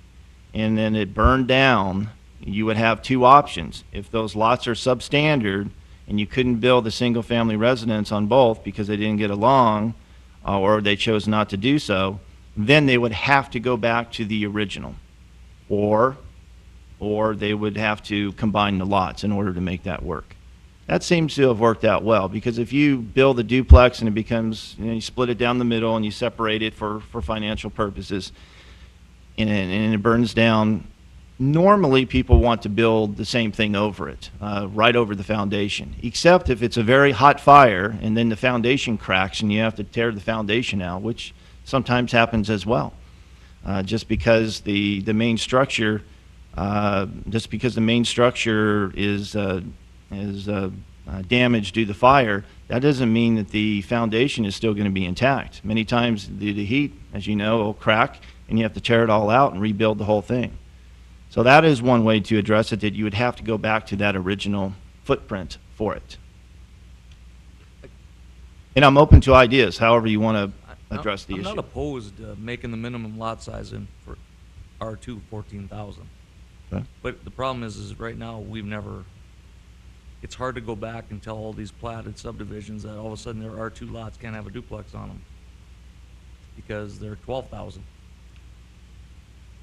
and then it burned down, you would have 2 options. If those lots are substandard and you couldn't build a single-family residence on both because they didn't get along, or they chose not to do so, then they would have to go back to the original. Or or they would have to combine the lots in order to make that work. That seems to have worked out well, because if you build a duplex and it becomes, you split it down the middle and you separate it for financial purposes, and it burns down, normally people want to build the same thing over it, right over the foundation, except if it's a very hot fire and then the foundation cracks and you have to tear the foundation out, which sometimes happens as well. Just because the main structure is damaged due to the fire, that doesn't mean that the foundation is still going to be intact. Many times the heat, as you know, will crack and you have to tear it all out and rebuild the whole thing. So that is one way to address it, that you would have to go back to that original footprint for it. And I'm open to ideas, however you want to address the issue. I'm not opposed to making the minimum lot size in for R2 14,000. Okay. But the problem is right now it's hard to go back and tell all these platted subdivisions that all of a sudden their R2 lots can't have a duplex on them because they're 12,000.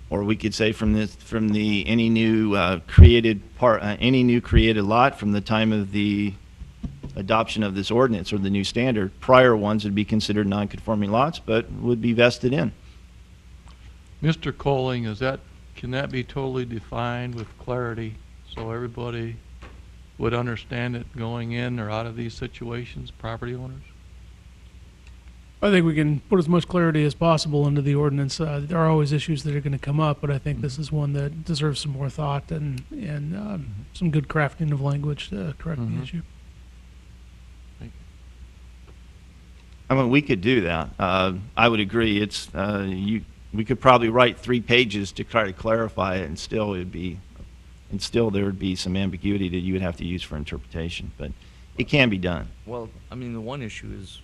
Or we could say any new created lot from the time of the adoption of this ordinance or the new standard, prior ones would be considered non-conforming lots, but would be vested in. Mr. Colling, can that be totally defined with clarity so everybody would understand it going in or out of these situations, property owners? I think we can put as much clarity as possible into the ordinance. There are always issues that are going to come up, but I think this is one that deserves some more thought and some good crafting of language to correct the issue. I mean, we could do that. I would agree. We could probably write 3 pages to try to clarify it, and still there would be some ambiguity that you would have to use for interpretation. But it can be done. Well, I mean, the one issue is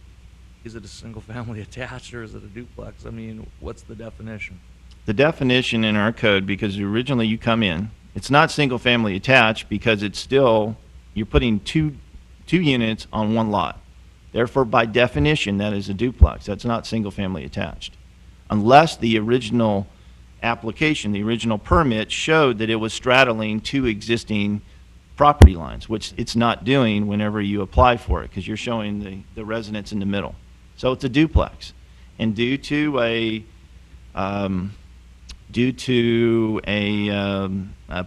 it a single family attached or is it a duplex? I mean, what's the definition? The definition in our code, because originally you come in, it's not single family attached because it's still, you're putting two units on one lot. Therefore, by definition, that is a duplex. That's not single family attached. Unless the original application, the original permit showed that it was straddling 2 existing property lines, which it's not doing whenever you apply for it because you're showing the residence in the middle. So it's a duplex. And due to a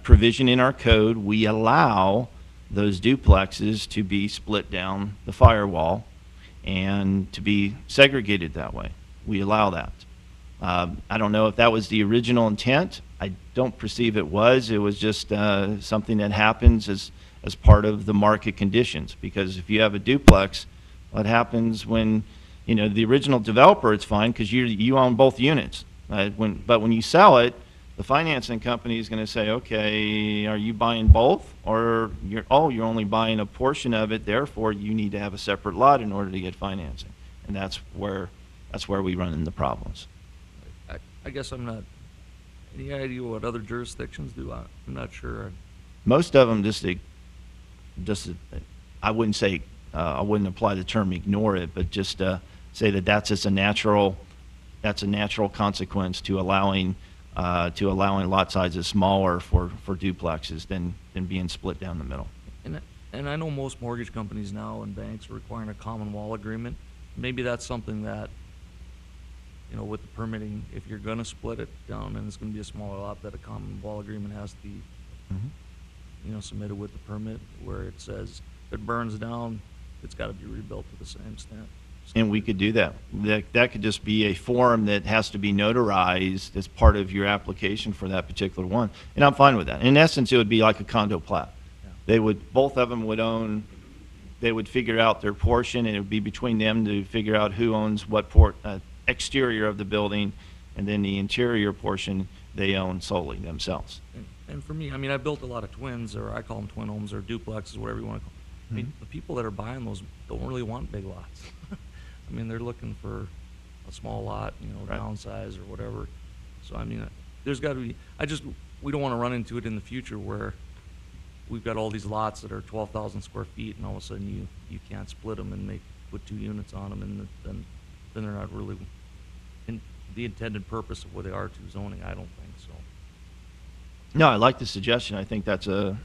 provision in our code, we allow those duplexes to be split down the firewall and to be segregated that way. We allow that. I don't know if that was the original intent. I don't perceive it was. It was just something that happens as part of the market conditions. Because if you have a duplex, what happens when, the original developer, it's fine because you own both units. But when you sell it, the financing company is going to say, okay, are you buying both? Or you're only buying a portion of it, therefore you need to have a separate lot in order to get financing. And that's where we run into problems. I guess I'm not, any idea what other jurisdictions do? I'm not sure. Most of them I wouldn't say, I wouldn't apply the term ignore it, but just say that's just a natural consequence to allowing lot sizes smaller for duplexes than being split down the middle. And I know most mortgage companies now and banks are requiring a common wall agreement. Maybe that's something that, with the permitting, if you're going to split it down and it's going to be a smaller lot, that a common wall agreement has to be, submitted with the permit, where it says if it burns down, it's got to be rebuilt to the same extent. And we could do that. That could just be a form that has to be notarized as part of your application for that particular one. And I'm fine with that. In essence, it would be like a condo plat. Yeah. Both of them would own, they would figure out their portion, and it would be between them to figure out who owns what exterior of the building, and then the interior portion they own solely themselves. And for me, I mean, I built a lot of twins, or I call them twin homes, or duplexes, whatever you want to call them. I mean, the people that are buying those don't really want big lots. I mean, they're looking for a small lot, Right. downsize or whatever. So, I mean, there's got to be, we don't want to run into it in the future where we've got all these lots that are 12,000 square feet, and all of a sudden you can't split them and put 2 units on them, and then they're not really in the intended purpose of what they are to zoning. I don't think so. No, I like the suggestion. I think that's a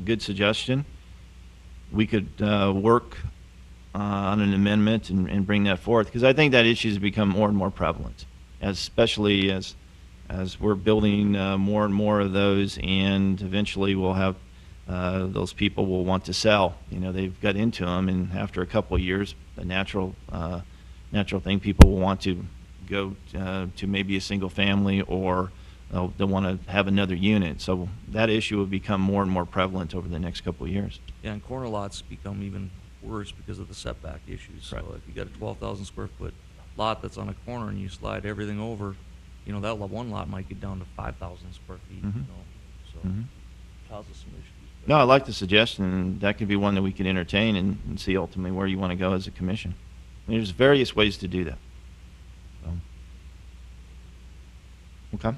good suggestion. We could work on an amendment and bring that forth, because I think that issue has become more and more prevalent, especially as we're building more and more of those, and eventually we'll have those people will want to sell. You know, they've got into them, and after a couple of years, the natural thing, people will want to go to maybe a single family, or they'll want to have another unit. So that issue will become more and more prevalent over the next couple of years. Yeah, and corner lots become even worse because of the setback issues. So Right. if you got a 12,000 square foot lot that's on a corner and you slide everything over, you know, that one lot might get down to 5,000 square feet, you Mhm. know, so Mhm. causes some issues. but- No, I like the suggestion, and that could be one that we could entertain and see ultimately where you want to go as a commission. There's various ways to do that. So. Okay.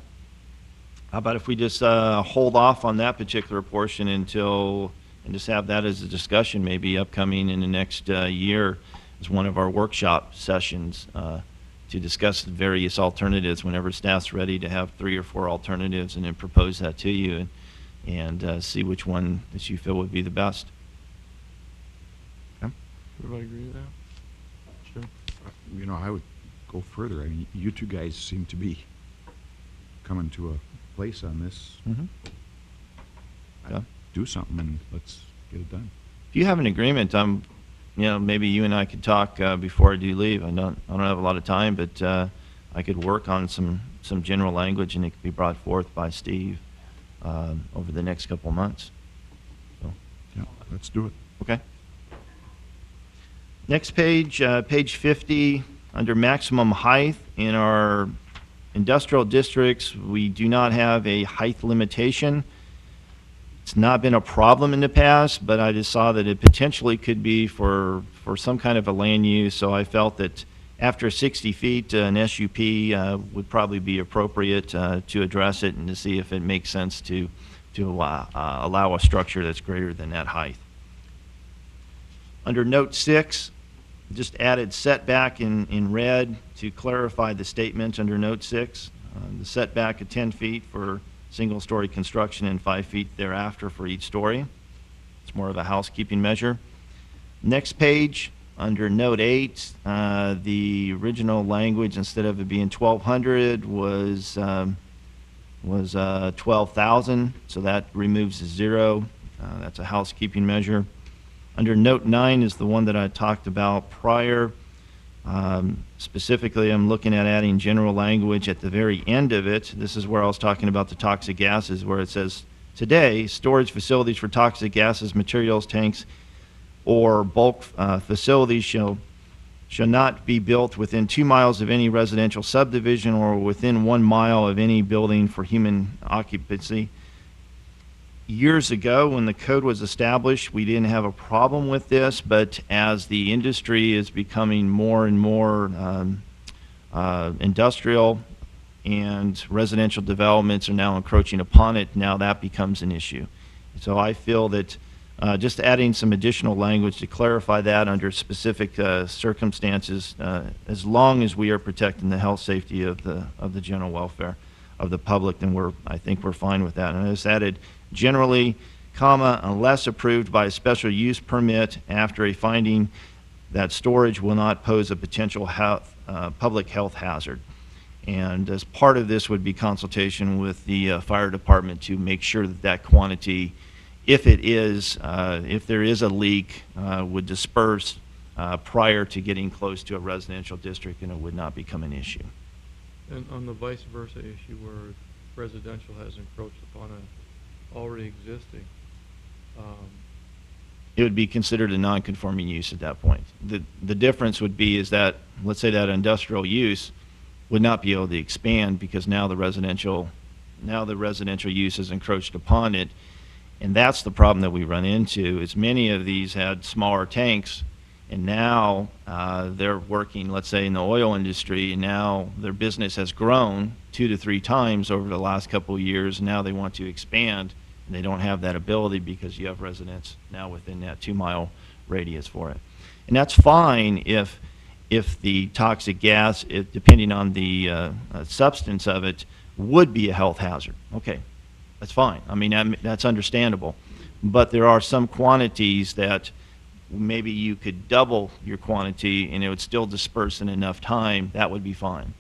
How about if we just hold off on that particular portion until, and just have that as a discussion, maybe upcoming in the next year as one of our workshop sessions to discuss the various alternatives whenever staff's ready to have 3 or 4 alternatives, and then propose that to you and see which one that you feel would be the best. Okay? Everybody agree with that? Sure. You know, I would go further. I mean, you two guys seem to be coming to a place on this. Mm-hmm. Yeah. Do something and let's get it done. If you have an agreement, you know, maybe you and I could talk before I do leave. I don't have a lot of time, but I could work on some general language, and it could be brought forth by Steve over the next couple of months. So, Yeah, let's do it. okay. Next page, page 50, under maximum height in our industrial districts, we do not have a height limitation. It's not been a problem in the past, but I just saw that it potentially could be for some kind of a land use, so I felt that after 60 feet, an SUP would probably be appropriate to address it and to see if it makes sense to allow a structure that's greater than that height. Under Note 6, just added setback in red to clarify the statement under Note 6. The setback of 10 feet for single-story construction and 5 feet thereafter for each story. It's more of a housekeeping measure. Next page, under Note 8, the original language, instead of it being 1,200, was 12,000, so that removes the 0. That's a housekeeping measure. Under Note 9 is the one that I talked about prior. Specifically, I'm looking at adding general language at the very end of it. This is where I was talking about the toxic gases, where it says, today, storage facilities for toxic gases, materials, tanks, or bulk facilities shall not be built within 2 miles of any residential subdivision or within 1 mile of any building for human occupancy. Years ago, when the code was established, we didn't have a problem with this, but as the industry is becoming more and more industrial and residential developments are now encroaching upon it, now that becomes an issue. So I feel that just adding some additional language to clarify that under specific circumstances, as long as we are protecting the health, safety of the general welfare of the public, then I think we're fine with that. And I just added generally, comma, unless approved by a special use permit after a finding that storage will not pose a potential public health hazard. And as part of this would be consultation with the fire department to make sure that that quantity, if there is a leak, would disperse prior to getting close to a residential district, and it would not become an issue. And on the vice versa issue where residential has encroached upon a already existing, It would be considered a non-conforming use at that point. The difference would be is that, let's say that industrial use would not be able to expand because now the residential use has encroached upon it. And that's the problem that we run into, is many of these had smaller tanks, and now they're working, let's say, in the oil industry, and now their business has grown 2 to 3 times over the last couple of years, and now they want to expand, and they don't have that ability because you have residents now within that 2-mile radius for it. And that's fine if the toxic gas, depending on the substance of it, would be a health hazard. Okay, that's fine. I mean, that's understandable. But there are some quantities that maybe you could double your quantity and it would still disperse in enough time, that would be fine.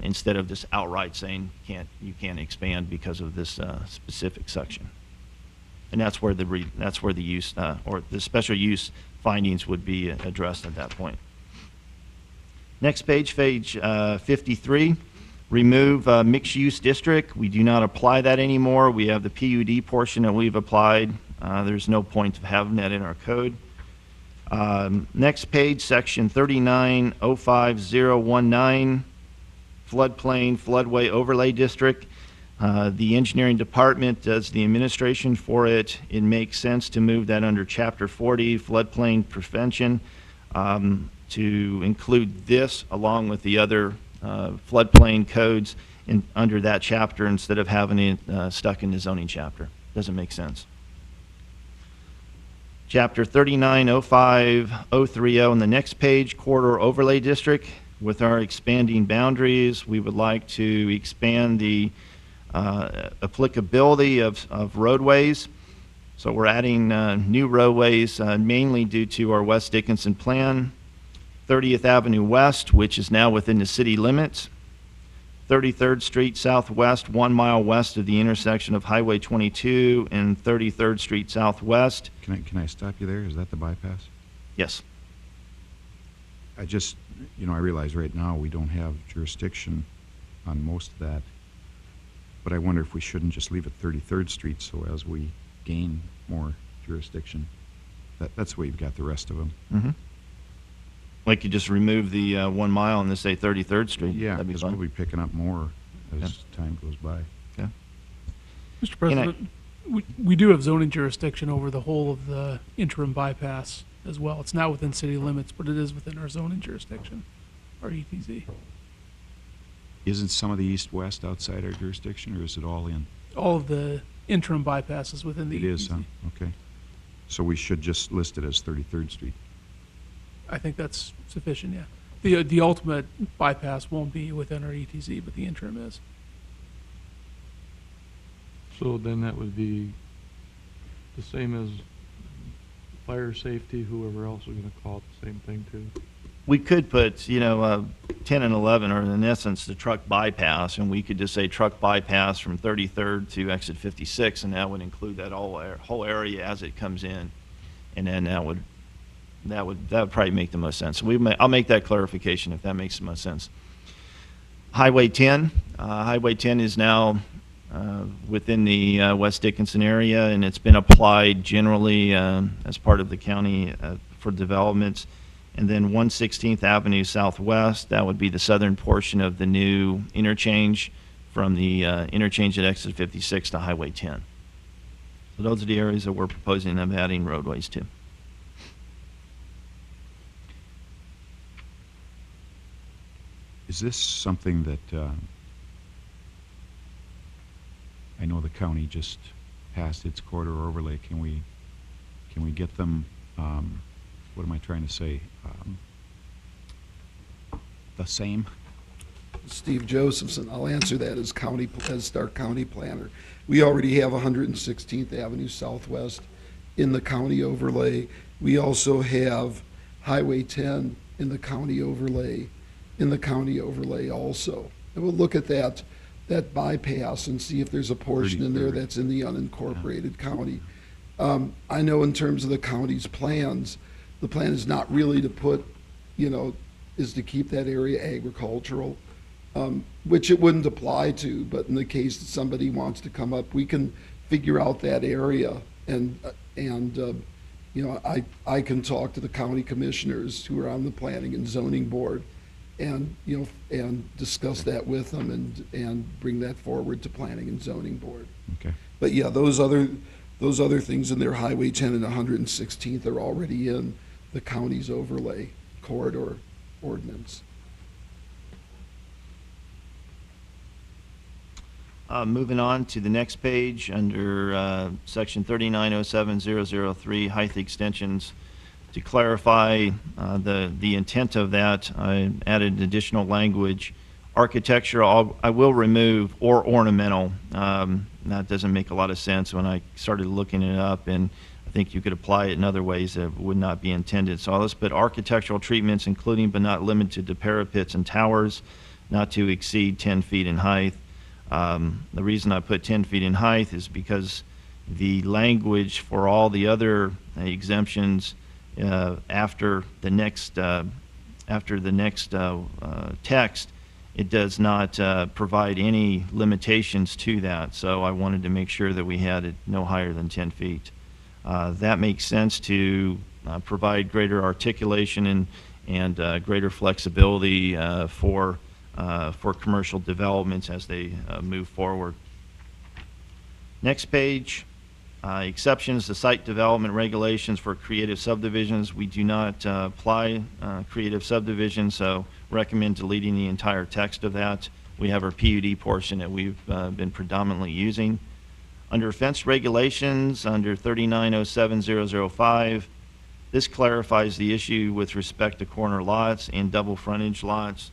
Instead of just outright saying you can't expand because of this specific section. And that's where the use or the special use findings would be addressed at that point. Next page, page 53. Remove mixed-use district. We do not apply that anymore. We have the PUD portion that we've applied. There's no point of having that in our code. Next page, section 3905019, floodplain floodway overlay district. The engineering department does the administration for it. It makes sense to move that under chapter 40, floodplain prevention, to include this along with the other floodplain codes under that chapter instead of having it stuck in the zoning chapter. Doesn't make sense. Chapter 3905030 on the next page, corridor overlay district. With our expanding boundaries, we would like to expand the applicability of roadways. So we're adding new roadways mainly due to our West Dickinson plan. 30th Avenue West, which is now within the city limits. 33rd Street Southwest, 1 mile west of the intersection of Highway 22 and 33rd Street Southwest. Can I stop you there? Is that the bypass? Yes. I just, I realize right now we don't have jurisdiction on most of that, but I wonder if we shouldn't just leave it 33rd Street so as we gain more jurisdiction. That's where you've got the rest of them. Mm-hmm. Like you just remove the 1 mile and just say 33rd Street. Yeah, that'd be because fine. we'll be picking up more as time goes by. Yeah. Mr. President, we do have zoning jurisdiction over the whole of the interim bypass as well. It's not within city limits, but it is within our zoning jurisdiction, our ETZ. Isn't some of the east-west outside our jurisdiction, or is it all in? All of the interim bypasses within the It ETZ. is, huh? Okay. So we should just list it as 33rd Street. I think that's sufficient, yeah. The ultimate bypass won't be within our ETZ, but the interim is. So then that would be the same as fire safety, whoever else is gonna call it the same thing too. We could put, 10 and 11 are in essence the truck bypass, and we could just say truck bypass from 33rd to exit 56, and that would include that whole area as it comes in. And then that would probably make the most sense. I'll make that clarification if that makes the most sense. Highway 10. Highway 10 is now within the West Dickinson area, and it's been applied generally as part of the county for developments. And then 116th Avenue Southwest, that would be the southern portion of the new interchange from the interchange at exit 56 to Highway 10. So those are the areas that we're proposing of adding roadways to. Is this something that, I know the county just passed its corridor overlay. Can we get them, what am I trying to say? The same? Steve Josephson, I'll answer that as our county planner. We already have 116th Avenue Southwest in the county overlay. We also have Highway 10 in the county overlay also. And we'll look at that bypass and see if there's a portion in there that's in the unincorporated county. I know in terms of the county's plans, the plan is not really to put, is to keep that area agricultural, which it wouldn't apply to, but in the case that somebody wants to come up, we can figure out that area and I can talk to the county commissioners who are on the planning and zoning board and discuss that with them and bring that forward to planning and zoning board. Okay. But yeah, those other things in there, Highway 10 and 116th are already in the county's overlay corridor ordinance. Moving on to the next page under section 3907003 height extensions. To clarify the intent of that, I added additional language. Architecture, I will remove or ornamental. that doesn't make a lot of sense when I started looking it up, and I think you could apply it in other ways that would not be intended. So let's put architectural treatments, including but not limited to parapets and towers, not to exceed 10 feet in height. The reason I put 10 feet in height is because the language for all the other exemptions after the next text, it does not provide any limitations to that. So I wanted to make sure that we had it no higher than 10 feet. That makes sense to provide greater articulation and greater flexibility for commercial developments as they move forward. Next page, exceptions to site development regulations for creative subdivisions. We do not apply creative subdivisions, so recommend deleting the entire text of that. We have our PUD portion that we've been predominantly using. Under fence regulations, under 3907005, this clarifies the issue with respect to corner lots and double frontage lots.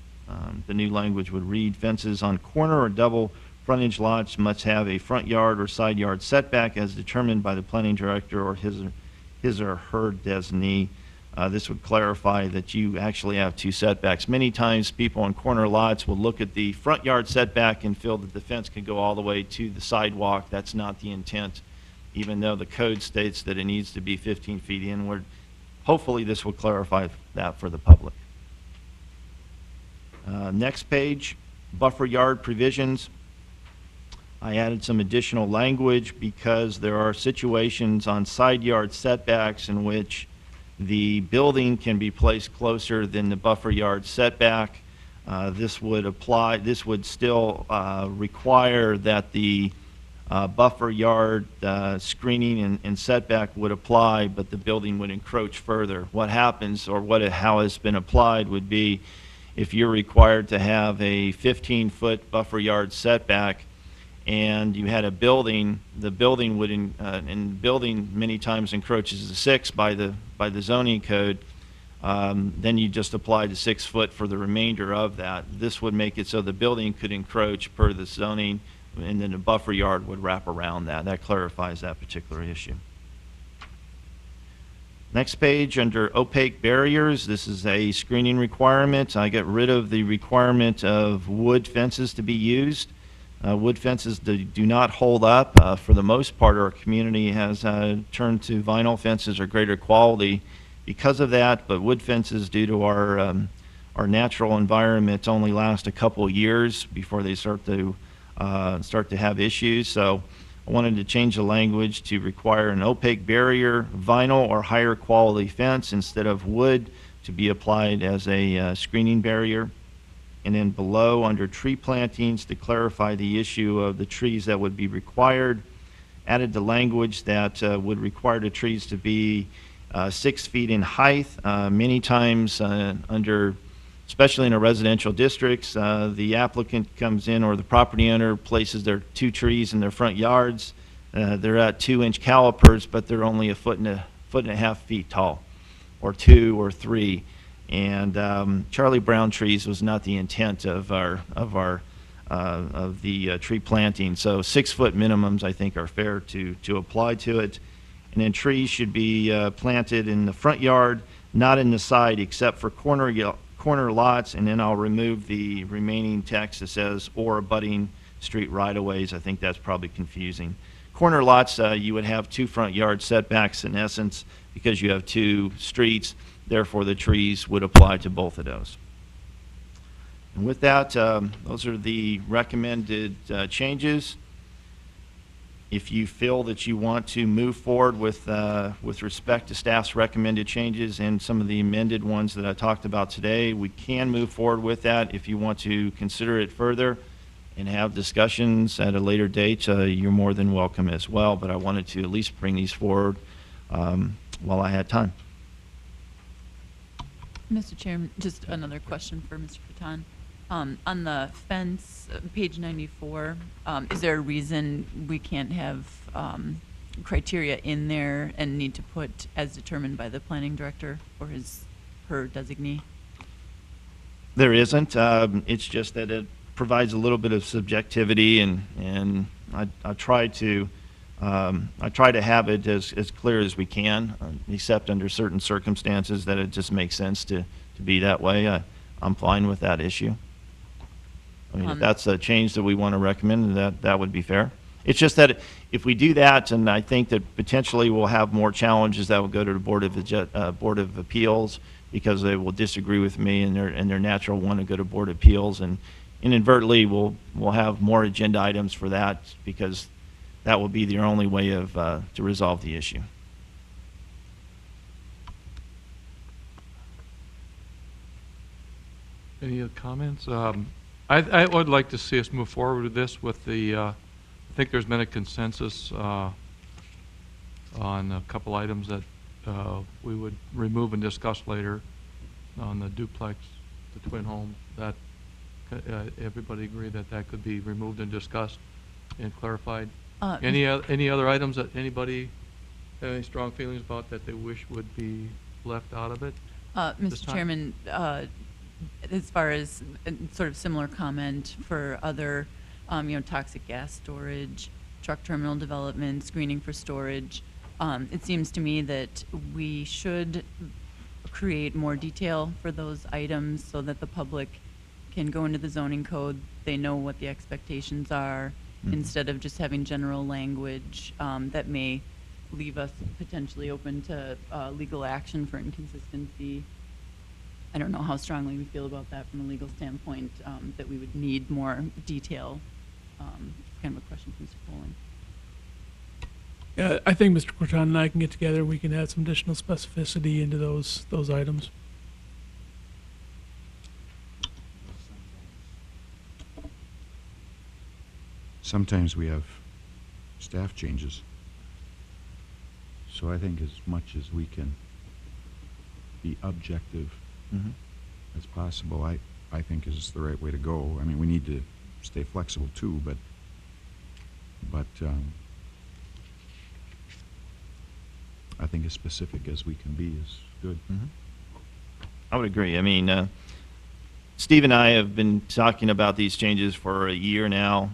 The new language would read, fences on corner or double frontage lots must have a front yard or side yard setback as determined by the planning director or his or her designee. This would clarify that you actually have two setbacks. Many times people on corner lots will look at the front yard setback and feel that the fence can go all the way to the sidewalk. That's not the intent, even though the code states that it needs to be 15 feet inward. Hopefully this will clarify that for the public. Next page, buffer yard provisions. I added some additional language because there are situations on side yard setbacks in which the building can be placed closer than the buffer yard setback. This would still require that the buffer yard screening and setback would apply, but the building would encroach further. What happens, or how it's been applied, would be if you're required to have a 15-foot buffer yard setback and you had a building, the building would, and building many times encroaches to 6 by the zoning code, then you just apply the 6 foot for the remainder of that. This would make it so the building could encroach per the zoning, and then the buffer yard would wrap around that. That clarifies that particular issue. Next page, under opaque barriers, this is a screening requirement. I got rid of the requirement of wood fences to be used. Wood fences do not hold up. For the most part, our community has turned to vinyl fences or greater quality because of that, but wood fences, due to our natural environment, only last a couple of years before they start to have issues. So I wanted to change the language to require an opaque barrier, vinyl or higher quality fence instead of wood to be applied as a screening barrier. And then below, under tree plantings, to clarify the issue of the trees that would be required, added the language that would require the trees to be 6 feet in height. Many times especially in our residential districts, the applicant comes in, or the property owner places their 2 trees in their front yards. They're at 2-inch calipers, but they're only a foot and a half feet tall, or 2 or 3. And Charlie Brown trees was not the intent of the tree planting. So 6 foot minimums, I think, are fair to apply to it. And then trees should be planted in the front yard, not in the side, except for corner lots. And then I'll remove the remaining text that says or abutting street right-of-ways. I think that's probably confusing. Corner lots, you would have 2 front yard setbacks in essence because you have 2 streets. Therefore, the trees would apply to both of those. And with that, those are the recommended changes. If you feel that you want to move forward with respect to staff's recommended changes and some of the amended ones that I talked about today, we can move forward with that. If you want to consider it further and have discussions at a later date, you're more than welcome as well. But I wanted to at least bring these forward while I had time. Mr. Chairman, just another question for Mr. Patan. On the fence, page 94, is there a reason we can't have criteria in there and need to put as determined by the planning director or her designee? There isn't. It's just that it provides a little bit of subjectivity and I try to have it as clear as we can, except under certain circumstances that it just makes sense to be that way. I'm fine with that issue. I mean, if that's a change that we want to recommend, that would be fair. It's just that if we do that, and I think that potentially we'll have more challenges that will go to the Board of Appeals, because they will disagree with me, and their natural want to go to Board of Appeals, and inadvertently we'll have more agenda items for that, because that will be the only way of to resolve the issue. Any other comments? I would like to see us move forward with this with the, I think there's been a consensus on a couple items that we would remove and discuss later on the duplex, the twin home. That everybody agree that that could be removed and discussed and clarified? Any other items that anybody have any strong feelings about that they wish would be left out of it? Mr. Chairman, as far as sort of similar comment for other, toxic gas storage, truck terminal development, screening for storage, it seems to me that we should create more detail for those items so that the public can go into the zoning code, they know what the expectations are, instead of just having general language that may leave us potentially open to legal action for inconsistency. I don't know how strongly we feel about that from a legal standpoint, that we would need more detail. Kind of a question for Mr. Poling. Yeah, I think Mr. Corton and I can get together. We can add some additional specificity into those items. Sometimes we have staff changes. So I think as much as we can be objective as possible, I think is the right way to go. I mean, we need to stay flexible too, but I think as specific as we can be is good. I would agree. I mean, Steve and I have been talking about these changes for a year now.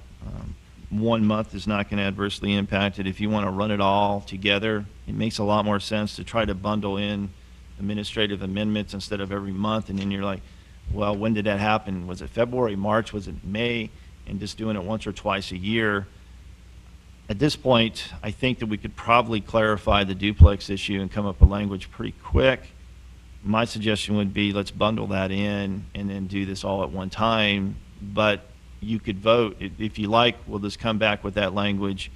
1 month is not going to adversely impact it. If you want to run it all together, it makes a lot more sense to try to bundle in administrative amendments instead of every month, and then you're like, well, when did that happen? Was it February, March, was it May? And just doing it once or twice a year. At this point, I think that we could probably clarify the duplex issue and come up with language pretty quick. My suggestion would be let's bundle that in and then do this all at one time, but you could vote, if you like, we'll just come back with that language,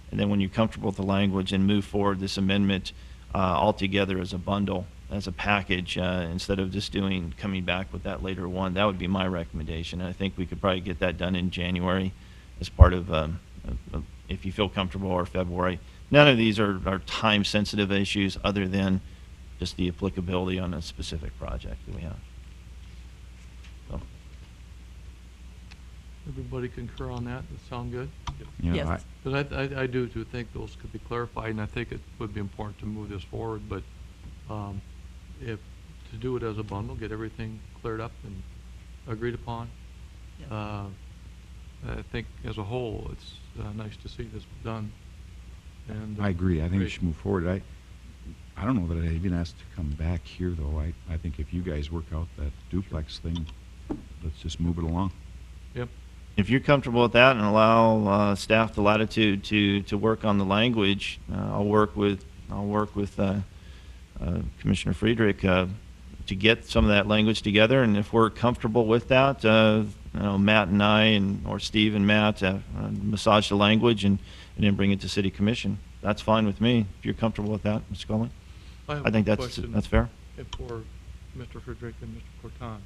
and then when you're comfortable with the language and move forward this amendment all together as a bundle, as a package, instead of just coming back with that later one. That would be my recommendation. And I think we could probably get that done in January as part of, if you feel comfortable, or February. None of these are time-sensitive issues other than just the applicability on a specific project that we have. So. Everybody concur on that? That sound good? You know, Yes. Because I do think those could be clarified, and I think it would be important to move this forward, but if to do it as a bundle, get everything cleared up and agreed upon. Yes. I think as a whole, it's nice to see this done. And I agree. I think we great. should move forward. I don't know that I even asked to come back here, though. I think if you guys work out that duplex thing, let's just move it along. Yep. If you're comfortable with that and allow staff the latitude to work on the language, I'll work with Commissioner Friedrich to get some of that language together. And if we're comfortable with that, Matt and I, or Steve and Matt, massage the language and then bring it to City Commission. That's fine with me. If you're comfortable with that, Mr. Scully, have I think a that's question fair. For Mr. Friedrich and Mr. Corton.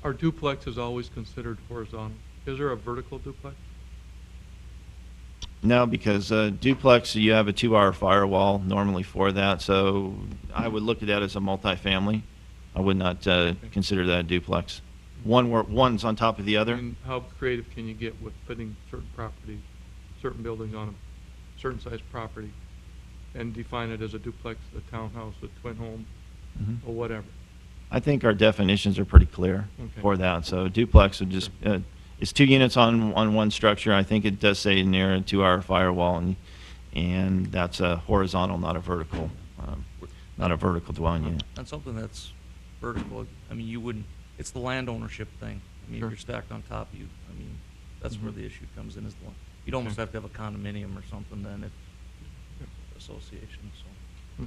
Our duplex is always considered horizontal. Is there a vertical duplex? No, because duplex, you have a 2-hour firewall normally for that, so I would look at that as a multifamily. I would not consider that a duplex. One's on top of the other. And how creative can you get with putting certain buildings on a certain size property and define it as a duplex, a townhouse, a twin home, or whatever? I think our definitions are pretty clear Okay. for that. So duplex would just it's 2 units on one structure. I think it does say near a 2-hour firewall, and that's a horizontal, not a vertical, dwelling unit. On something that's vertical, I mean, you wouldn't, it's the land ownership thing. I mean, Sure. if you're stacked on top of you, I mean, that's where Mhm. the issue comes in, is the, you'd almost Sure. have to have a condominium or something then, if association, so.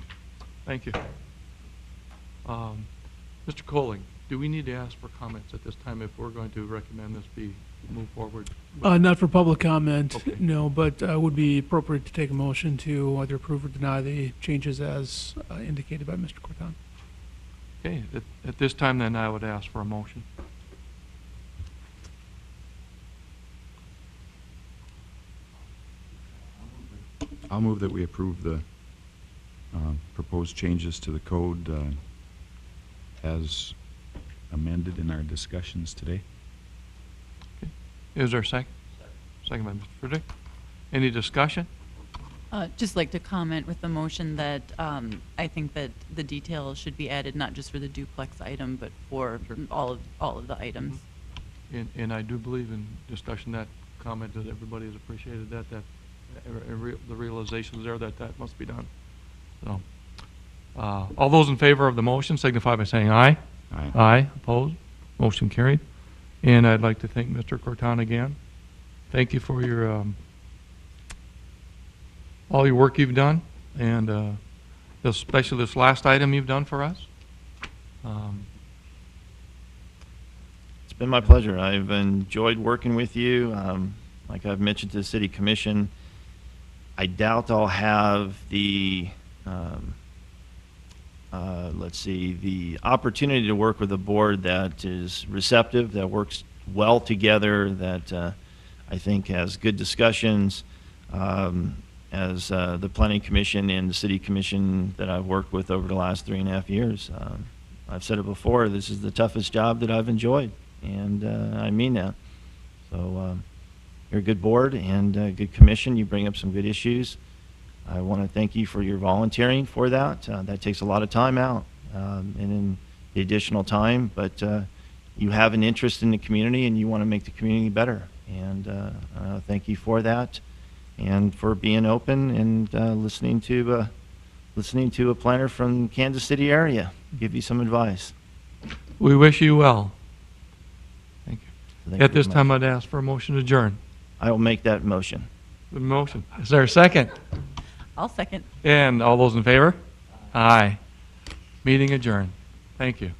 Thank you. Mr. Colling, do we need to ask for comments at this time if we're going to recommend this be moved forward? Not for public comment, Okay. no, but would be appropriate to take a motion to either approve or deny the changes as indicated by Mr. Corton. Okay, at this time then I would ask for a motion. I'll move that we approve the proposed changes to the code as amended in our discussions today. Is there a second? Second by Mr. Friedrich. Any discussion? Just like to comment with the motion that I think that the details should be added, not just for the duplex item, but for all of the items. And I do believe in discussion that comment that everybody has appreciated that the realizations there that must be done. So, all those in favor of the motion signify by saying aye. Aye. Aye. Opposed? Motion carried. And I'd like to thank Mr. Corton again. Thank you for your all your work you've done, and especially this last item you've done for us. It's been my pleasure. I've enjoyed working with you. Like I've mentioned to the City Commission, I doubt I'll have the, the opportunity to work with a board that is receptive, that works well together, that I think has good discussions, as the Planning Commission and the City Commission that I've worked with over the last 3.5 years. I've said it before, this is the toughest job that I've enjoyed, and I mean that. So you're a good board and a good commission. You bring up some good issues. I want to thank you for your volunteering for that. That takes a lot of time out, and then the additional time, but you have an interest in the community and you want to make the community better. And thank you for that, and for being open and listening to a planner from Kansas City area give you some advice. We wish you well. Thank you. Thank you At this very time, much. I'd ask for a motion to adjourn. I will make that motion. The motion. Is there a second? I'll second. And all those in favor? Aye. Meeting adjourned. Thank you.